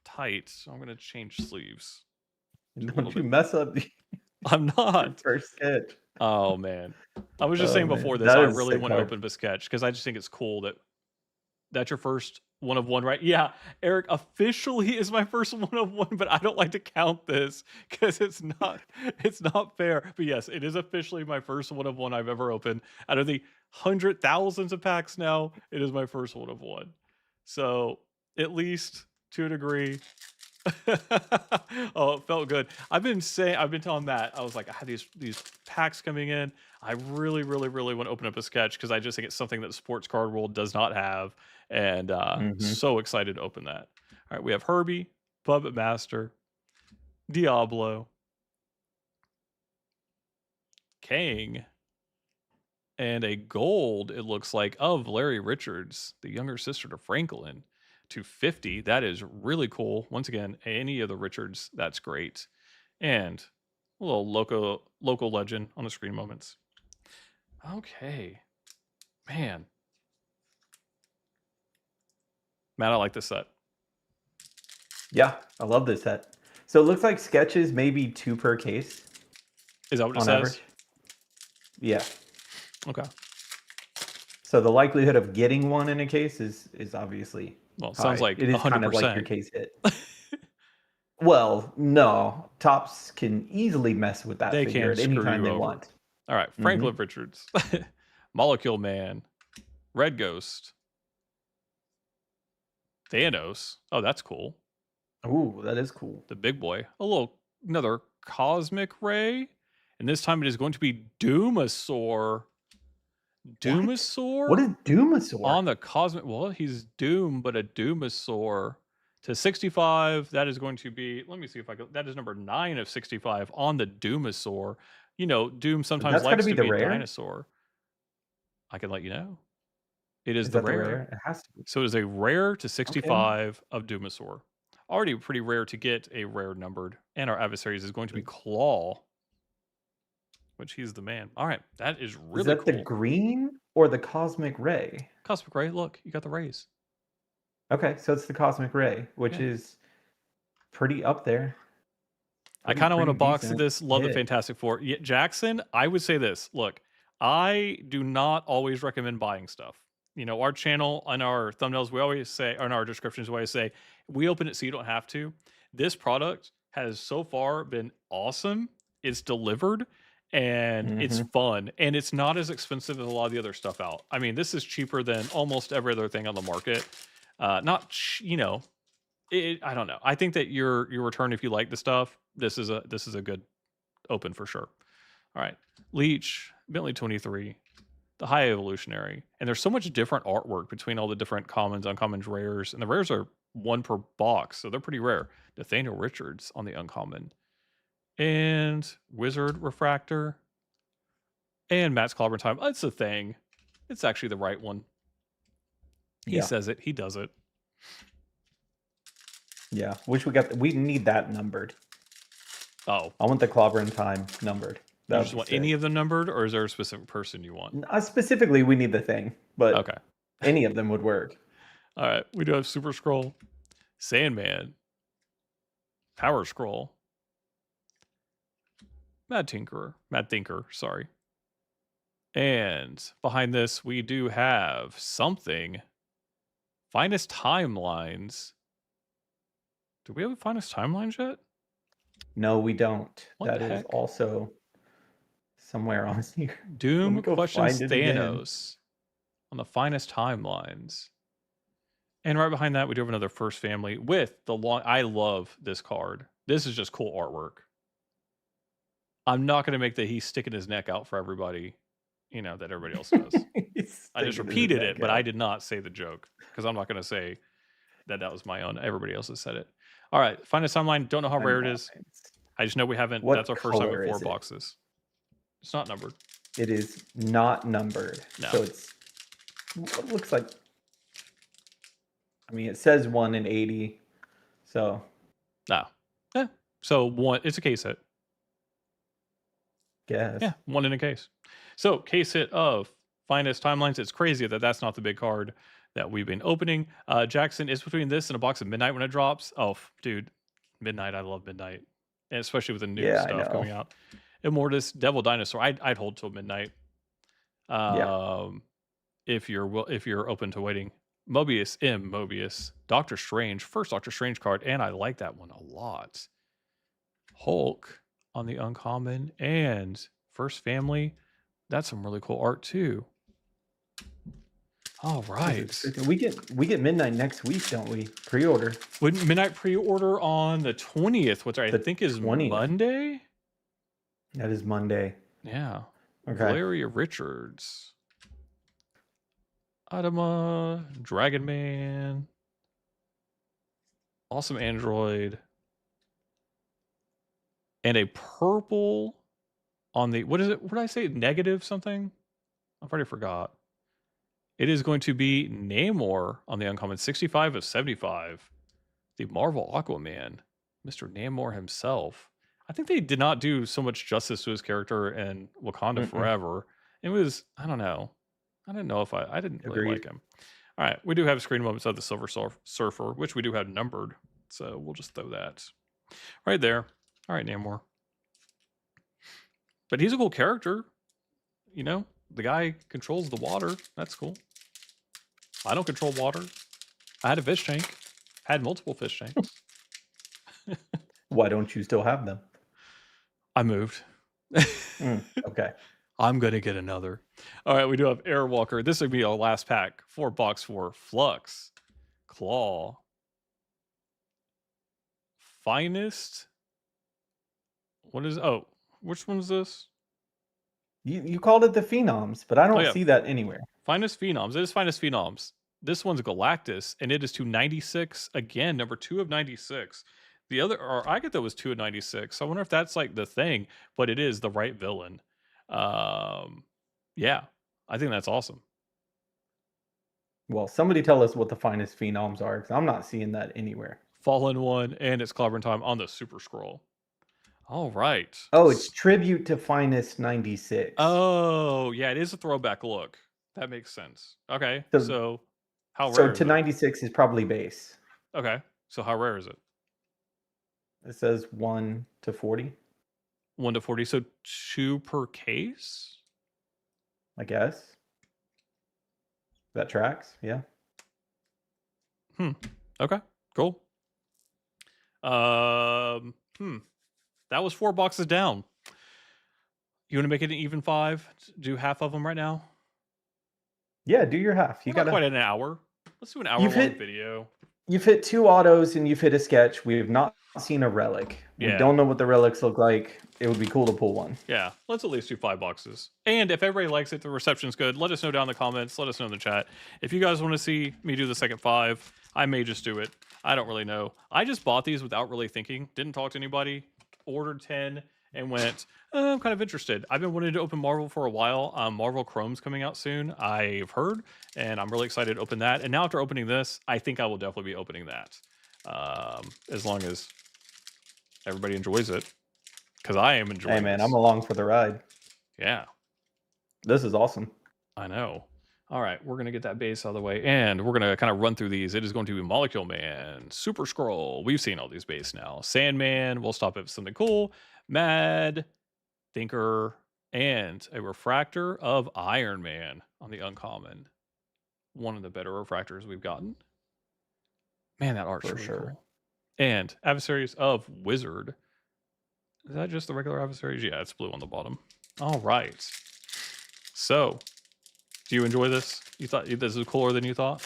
tight, so I'm going to change sleeves. Don't you mess up I'm not. first sketch. Oh, man. I was just saying before this, That I is a really sick want to card. open a sketch because I just think it's cool that that's your first one of one, right? Yeah, Eric officially is my first one of one, but I don't like to count this because it's not fair. But yes, it is officially my first one of one I've ever opened. Out of the thousands of packs now, it is my first one of one. So at least to a degree. Oh, it felt good. I've been telling Matt, I was like, I had these packs coming in. I really, really, really want to open up a sketch because I just think it's something that the sports card world does not have. And so excited to open that. All right, we have Herbie, Puppet Master, Diablo, Kang, and a gold, it looks like, of Larry Richards, the younger sister to Franklin, to 50. That is really cool. Once again, any of the Richards, that's great. And a little local legend on the screen moments. Okay. Man. Matt, I like this set. Yeah, I love this set. So it looks like sketches maybe 2 per case. Is that what it on says? average. Yeah. Okay. So the likelihood of getting one in a case is obviously Well, it sounds high. like It is 100%. kind of like your case hit. Well, no. Tops can easily mess with that They figure can at any screw time you they over. want. All right, Franklin Richards, Molecule Man, Red Ghost, Thanos. Oh, that's cool. Ooh, that is cool. The big boy. Another cosmic ray. And this time it is going to be Doomasaur. What? What Doomasaur is Doomasaur? on the cosmic. Well, he's Doom, but a Doomasaur to 65. That is going to be, let me see if I can. That is number 9 of 65 on the Doomasaur. You know, Doom sometimes That's got to likes be to the be a rare. dinosaur. I can let you know. It is Is the that the rare. rare? It has to be. So it is a rare to Okay. 65 of Doomasaur. Already pretty rare to get a rare numbered. And our adversaries is going to be Claw, which he's the man. All right, that is Is really that the cool. green or the cosmic ray? Cosmic Ray, look, you got the rays. Okay, so it's the cosmic ray, which Yeah. is pretty up there. I Pretty kind of want pretty a box of decent this. Love the hit. Fantastic Four. Yeah, Jackson, I would say this. Look, I do not always recommend buying stuff. You know, our channel on our thumbnails, we always say, or in our descriptions, we always say, we open it so you don't have to. This product has so far been awesome. It's delivered and it's Mhm. fun and it's not as expensive as a lot of the other stuff out. I mean, this is cheaper than almost every other thing on the market. Not, you know, I don't know. I think that your return if you like the stuff, this is a good open for sure. All right. Leech, Bentley 23, the High Evolutionary. And there's so much different artwork between all the different commons, uncommons, rares. And the rares are one per box, so they're pretty rare. Nathaniel Richards on the uncommon. And Wizard Refractor. And Matt's Clobber Time. It's a thing. It's actually the right one. He Yeah. says it. He does it. Yeah. Wish we need that numbered. Oh, I want the clobber in time numbered. you That would just be want sick. any of them numbered, or is there a specific person you want? Specifically, we need the thing, but Okay. any of them would work. All right. We do have Super Scroll, Sandman, Power Scroll, Mad Thinker, sorry. And behind this, we do have something. Finest Timelines. Do we have a Finest Timelines yet? No, we don't. What the That is heck? also somewhere on here. Let me Doom go questions find it again. Thanos on the Finest Timelines. And right behind that, we do have another First Family with the long. I love this card. This is just cool artwork. I'm not going to make that he's sticking his neck out for everybody, you know, that everybody else does. He's I just sticking his repeated neck it, but I out. did not say the joke because I'm not going to say that that was my own. Everybody else has said it. All right, find us online. Don't know how rare it is. Timelines. I just know we haven't. That's What our first time with color 4 is it? boxes. It's not numbered. It is not numbered. No. So it's what looks like. I mean, it says 1 in 80. So No. Yeah. So one. It's a case hit. guess. Yeah, one in a case. So case hit of finest timelines. It's crazy that that's not the big card that we've been opening. Jackson is between this and a box of Midnight when it drops. Oh, dude, Midnight. I love Midnight, and especially with the new Yeah, I stuff know. coming out. Immortus, Devil Dinosaur. I'd hold till Midnight. Yeah. If you're open to waiting. Mobius, Doctor Strange, first Doctor Strange card, and I like that one a lot. Hulk on the uncommon and First Family. That's some really cool art too. All right. We get midnight next week, don't we? Pre-order. Wouldn't midnight pre-order on the 20th, which I The think is 20th. Monday? That is Monday. Yeah. Okay. Valeria Richards. Adama, Dragon Man. Awesome Android. And a purple on the, what is it? What did I say? Negative something? I've already forgot. It is going to be Namor on the uncommon, 65 of 75. The Marvel Aquaman, Mr. Namor himself. I think they did not do so much justice to his character in Wakanda Forever. It was, I don't know. I didn't know if I didn't really like him. All right, we do have screen moments of the Silver Surfer, which we do have numbered. So we'll just throw that right there. All right, Namor. But he's a cool character. You know, the guy controls the water. That's cool. I don't control water. I had a fish tank. Had multiple fish tanks. Why don't you still have them? I moved. Okay. I'm gonna get another. All right, we do have Airwalker. This would be our last pack. 4 box for Flux, Claw, Finest. What is? Oh, which one is this? You called it the Phenoms, but I Oh don't yeah, see that anywhere. Finest Phenoms. It is Finest Phenoms. This one's Galactus, and it is to 96 again, number 2 of 96. The other, or Agatha was 2 of 96. I wonder if that's like the thing, but it is the right villain. Um, yeah, I think that's awesome. Well, somebody tell us what the finest Phenoms are, because I'm not seeing that anywhere. Fallen one, and it's clobbering time on the Super Scroll. All right. Oh, it's tribute to Finest 96. Oh, yeah, it is a throwback look. That makes sense. Okay, So, so how so rare is to it? 96 is probably base. Okay, so how rare is it? It says 1 to 40, 1 to 40, so 2 per case? I guess. That tracks, yeah. Okay, cool. Hmm. That was 4 boxes down. You want to make it an even 5? Do half of them right now? Yeah, do your half. We're not quite at an hour. Let's do an You've hour-long hit video. you've hit 2 autos and you've hit a sketch. We have not seen a relic. We Yeah. don't know what the relics look like. It would be cool to pull one. Yeah, let's at least do 5 boxes. And if everybody likes it, the reception's good, let us know down in the comments. Let us know in the chat. If you guys want to see me do the second 5, I may just do it. I don't really know. I just bought these without really thinking. Didn't talk to anybody. Ordered 10 and went, I'm kind of interested. I've been wanting to open Marvel for a while. Marvel Chrome's coming out soon, I've heard. And I'm really excited to open that. And now after opening this, I think I will definitely be opening that. As long as everybody enjoys it. Because I am enjoying Hey man, this. I'm along for the ride. Yeah. This is awesome. I know. All right, we're going to get that base out of the way, and we're going to kind of run through these. It is going to be Molecule Man, Super Scroll. We've seen all these base now. Sandman, we'll stop at something cool. Mad, Thinker, and a Refractor of Iron Man on the uncommon. One of the better refractors we've gotten. Man, that art's For really sure. cool. And Adversaries of Wizard. Is that just the regular adversaries? Yeah, it's blue on the bottom. All right. So, do you enjoy this? You thought this was cooler than you thought?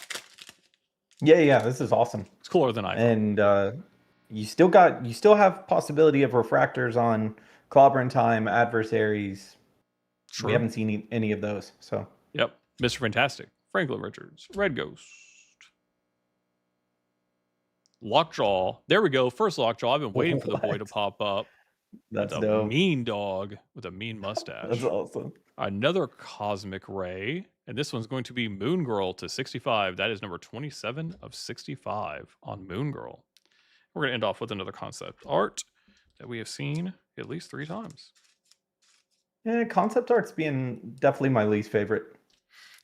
Yeah, this is awesome. It's cooler than I thought. And you still have possibility of refractors on Clobbering Time, Adversaries. True. We haven't seen any of those, so. Yep. Mr. Fantastic, Franklin Richards, Red Ghost, Lockjaw. There we go. First Lockjaw. I've been waiting for the boy to What? pop up. That's with a dope. mean dog with a mean mustache. That's awesome. Another Cosmic Ray. And this one's going to be Moon Girl to 65. That is number 27 of 65 on Moon Girl. We're going to end off with another concept art that we have seen at least 3 times. Yeah, concept art's being definitely my least favorite.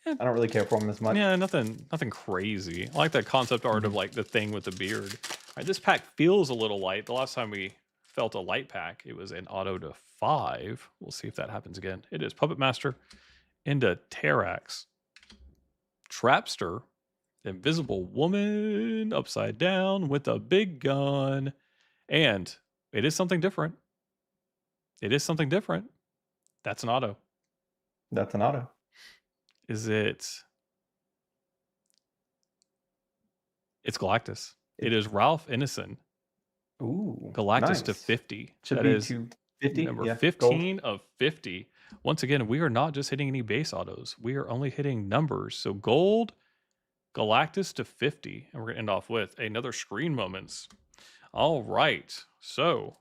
Yeah. I don't really care for them as much. Yeah, nothing crazy. I like that concept art of like the thing with the beard. All right, this pack feels a little light. The last time we felt a light pack, it was an auto to 5. We'll see if that happens again. It is Puppet Master into Terrax, Trapster, Invisible Woman, upside down with a big gun, and it is something different. It is something different. That's an auto. That's an auto. Is it? It's Galactus. It is Ralph Ineson. Ooh, Galactus nice. to 50. Should That be is 250. number Yeah, 15 of 50. Once again, we are not just hitting any base autos. We are only hitting numbers. So gold, Galactus to 50. And we're going to end off with another screen moments. All right. So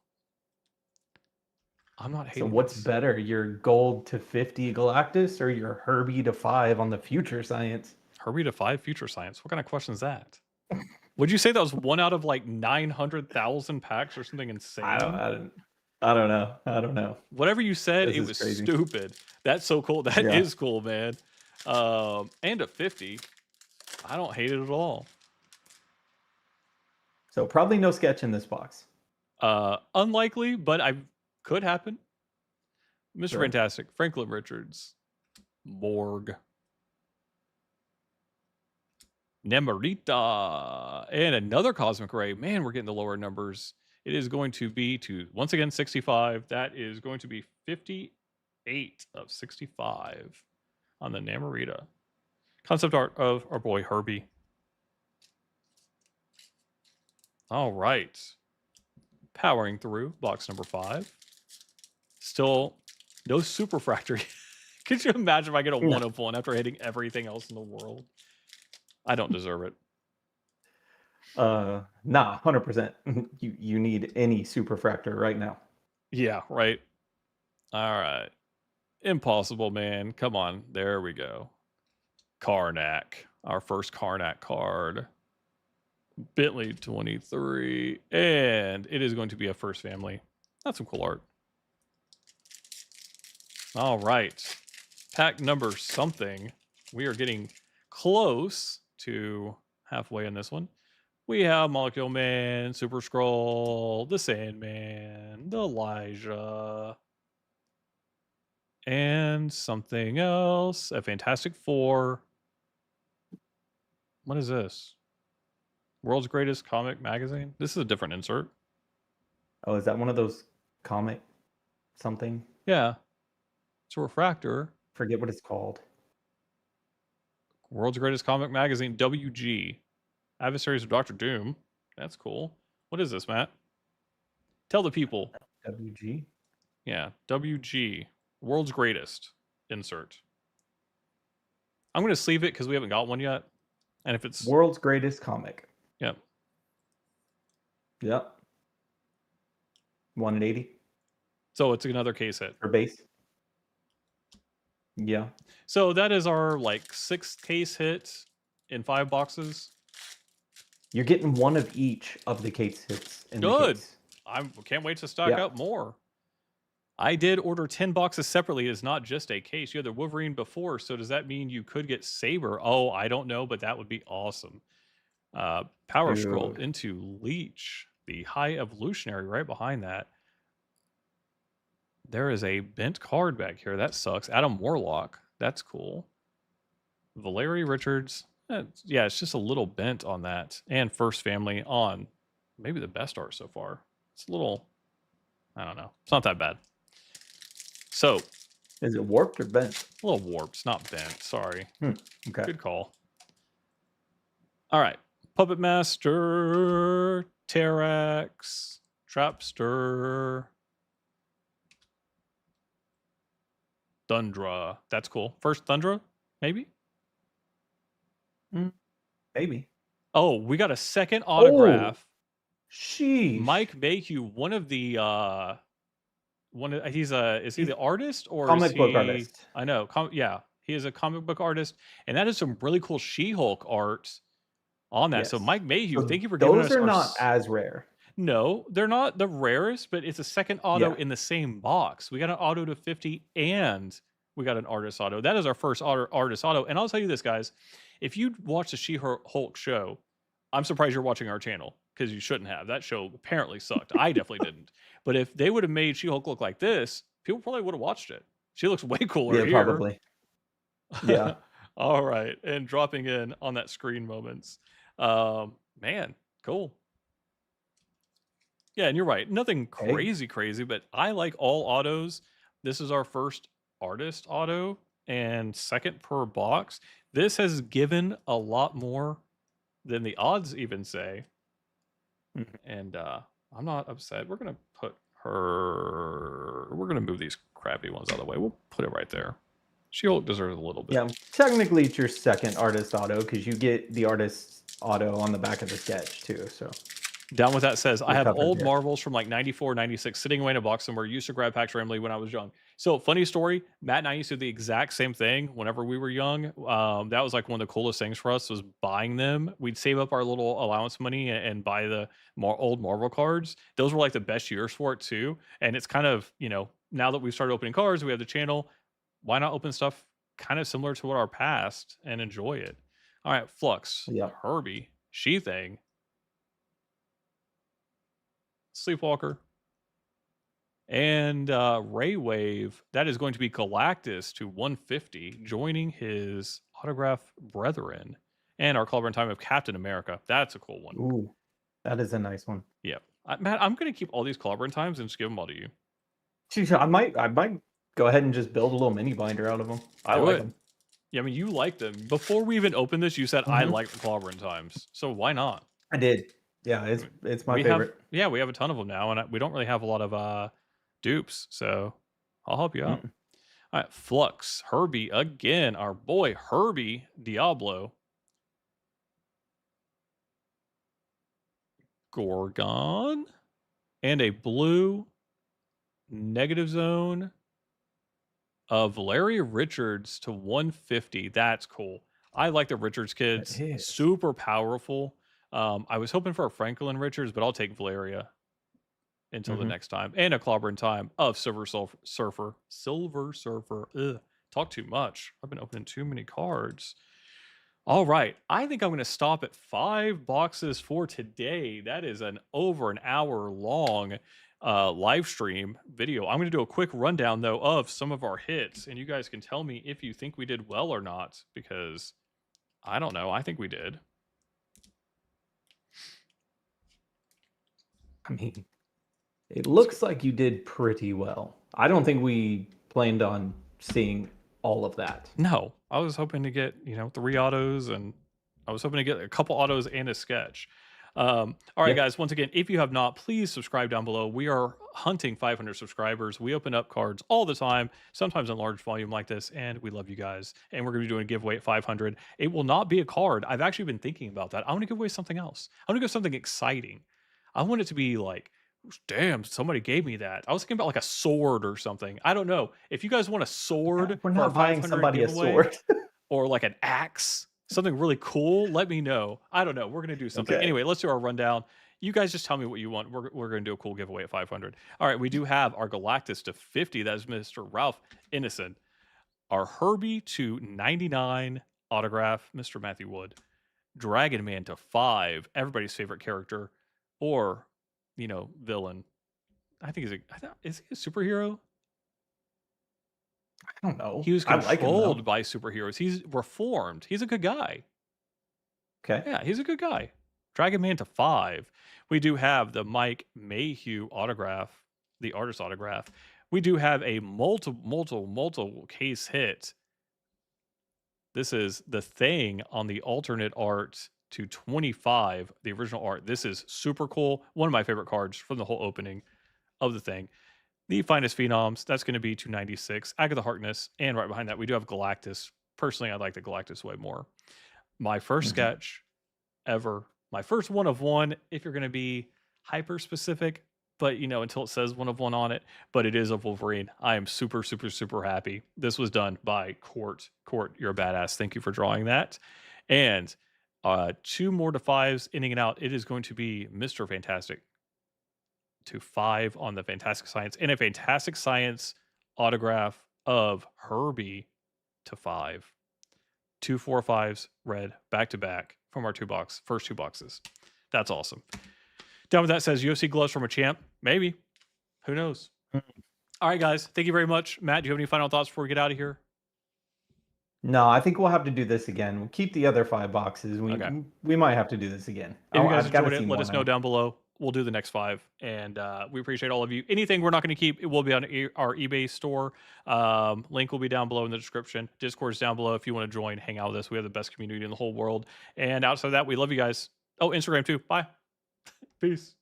I'm not hating So what's this. better, your gold to 50 Galactus or your Herbie to 5 on the Future Science? Herbie to 5 Future Science. What kind of question is that? Would you say that was 1 out of like 900,000 packs or something insane? I don't know. Whatever you said, This it is was crazy. stupid. That's so cool. That Yeah. is cool, man. And a 50. I don't hate it at all. So probably no sketch in this box. Unlikely, but I could happen. Mr. Sure. Fantastic, Franklin Richards, Morg, Nemerita, and another Cosmic Ray. Man, we're getting the lower numbers. It is going to be to, once again, 65. That is going to be 50 8 of 65 on the Namorita. Concept art of our boy Herbie. All right. Powering through box number 5. Still no superfractor. Could you imagine if I get a No. 1 of 1 after hitting everything else in the world? I don't deserve it. Nah, 100%. You need any superfractor right now. Yeah, right. All right. Impossible, man. Come on. There we go. Karnak. Our first Karnak card. Bentley 23. And it is going to be a first family. That's some cool art. All right. Pack number something. We are getting close to halfway in this one. We have Molecule Man, Super Scroll, the Sandman, the Elijah, and something else. A Fantastic Four. What is this? World's Greatest Comic Magazine? This is a different insert. Oh, is that one of those comic something? Yeah. It's a refractor. Forget what it's called. World's Greatest Comic Magazine, WG. Adversaries of Doctor Doom. That's cool. What is this, Matt? Tell the people. WG? Yeah, WG. World's Greatest insert. I'm going to sleeve it because we haven't got one yet. And if it's... World's Greatest Comic. Yep. Yep. 180 So it's another case hit. for base. Yeah. So that is our, like, 6th case hit in 5 boxes. You're getting one of each of the case hits in the Good. case. I can't wait to stock up more. I did order 10 boxes separately. It's not just a case. You had the Wolverine before, so does that mean you could get Saber? Oh, I don't know, but that would be awesome. Power Scroll into Leech, the High Evolutionary right behind that. There is a bent card back here. That sucks. Adam Warlock. That's cool. Valerie Richards. Yeah, it's just a little bent on that. And First Family on maybe the best art so far. It's a little, I don't know. It's not that bad. So. Is it warped or bent? A little warped. It's not bent. Sorry. Okay. Good call. All right. Puppet Master. Terrax. Trapster. Thundra. That's cool. First Thundra, maybe? Maybe. Oh, we got a second autograph. Sheesh. Mike Mayhew, one of the is he the artist or comic is book artist? I know. Yeah, he is a comic book artist, and that is some really cool She-Hulk art on that. Yes. So Mike Mayhew, thank you for giving us. Those are not as rare. No, they're not the rarest, but it's a second auto in the same box. We got an auto to 50 and we got an artist auto. That is our first artist auto. And I'll tell you this, guys, if you watch the She-Hulk show, I'm surprised you're watching our channel because you shouldn't have. That show apparently sucked. I definitely didn't. But if they would have made She-Hulk look like this, people probably would have watched it. She looks way cooler here. Yeah, probably. Yeah. All right. And dropping in on that screen moments. Man, cool. Yeah, and you're right. Nothing crazy, but I like all autos. This is our first artist auto and second per box. This has given a lot more than the odds even say. And I'm not upset. We're going to move these crappy ones out of the way. We'll put it right there. She-Hulk deserves a little bit. Yeah, technically it's your second artist auto because you get the artist auto on the back of the sketch too, so... Down with that says, I have old Marvels from like 94, 96 sitting away in a box somewhere. Used to grab packs randomly when I was young. So funny story, Matt and I used to do the exact same thing whenever we were young. That was like one of the coolest things for us was buying them. We'd save up our little allowance money and buy the old Marvel cards. Those were like the best years for it too. And it's kind of, now that we've started opening cards, we have the channel. Why not open stuff kind of similar to what our past and enjoy it? All right, Flux, Herbie, She-Thing. Sleepwalker, and Ray Wave. That is going to be Galactus to 150, joining his autograph brethren, and our color time of Captain America. That's a cool one. Ooh, that is a nice one. Yeah, Matt, I'm going to keep all these color times and just give them all to you. Jeez, I might go ahead and just build a little mini binder out of them. I Do like it. them. Yeah, I mean, you like them. Before we even opened this, you said I Hmm. like the clobbering times. So why not? I did. Yeah, I mean, it's my we have favorite. yeah, we have a ton of them now, and we don't really have a lot of dupes. So I'll help you out. Mm. All right, Flux, Herbie again, our boy Herbie Diablo, Gorgon, and a blue negative zone of Larry Richards to 150. That's cool. I like the Richards It kids. is. Super powerful. I was hoping for a Franklin Richards, but I'll take Valeria until the Hmm. next time. And a clobbering time of Surfer. Silver Surfer. Ugh. Talk too much. I've been opening too many cards. All right. I think I'm going to stop at 5 boxes for today. That is an over an hour long live stream video. I'm going to do a quick rundown, though, of some of our hits. And you guys can tell me if you think we did well or not, because I don't know. I think we did. I mean, it Let's go. looks like you did pretty well. I don't think we planned on seeing all of that. No, I was hoping to get, 3 autos, and I was hoping to get a couple autos and a sketch. All right, Yeah. guys, once again, if you have not, please subscribe down below. We are hunting 500 subscribers. We open up cards all the time, sometimes in large volume like this, and we love you guys. And we're going to be doing a giveaway at 500. It will not be a card. I've actually been thinking about that. I want to give away something else. I want to give something exciting. I want it to be like, damn, somebody gave me that. I was thinking about like a sword or something. I don't know. If you guys want a Yeah, sword we're for our not buying 500 somebody a giveaway, sword. or like an axe, something really cool, let me know. I don't know. We're going to do something. Okay. Anyway, let's do our rundown. You guys just tell me what you want. We're going to do a cool giveaway at 500. All right, we do have our Galactus to 50. That is Mr. Ralph Innocent. Our Herbie to 99 autograph, Mr. Matthew Wood. Dragon Man to 5, everybody's favorite character, or, villain. I think is he a superhero? I don't know. He was I like him though. controlled by superheroes. He's reformed. He's a good guy. Okay. Yeah, he's a good guy. Dragon Man to 5. We do have the Mike Mayhew autograph, the artist autograph. We do have a multiple case hit. This is the Thing on the alternate art to 25, the original art. This is super cool. One of my favorite cards from the whole opening of the Thing. The Finest Phenoms, that's going to be 296. Agatha Harkness, and right behind that, we do have Galactus. Personally, I like the Galactus way more. My first Hmm. sketch ever. My first one of one, if you're going to be hyper specific, but until it says one of one on it, but it is a Wolverine. I am super, super, super happy. This was done by Court. Court, you're a badass. Thank you for drawing that. And 2 more to 5s, ending it out. It is going to be Mr. Fantastic to 5 on the Fantastic Science, and a Fantastic Science autograph of Herbie to 5. 2 4 5s red back to back from our first 2 boxes. That's awesome. Down with that says UFC gloves from a champ. Maybe. Who knows? All right, guys. Thank you very much. Matt, do you have any final thoughts before we get out of here? No, I think we'll have to do this again. We'll keep the other 5 boxes. Okay. We might have to do this again. If you guys I've got to enjoyed see it, let more us know now. down below. We'll do the next 5, and we appreciate all of you. Anything we're not going to keep, it will be on our eBay store. Link will be down below in the description. Discord's down below if you want to join, hang out with us. We have the best community in the whole world. And outside of that, we love you guys. Oh, Instagram too. Bye. Peace.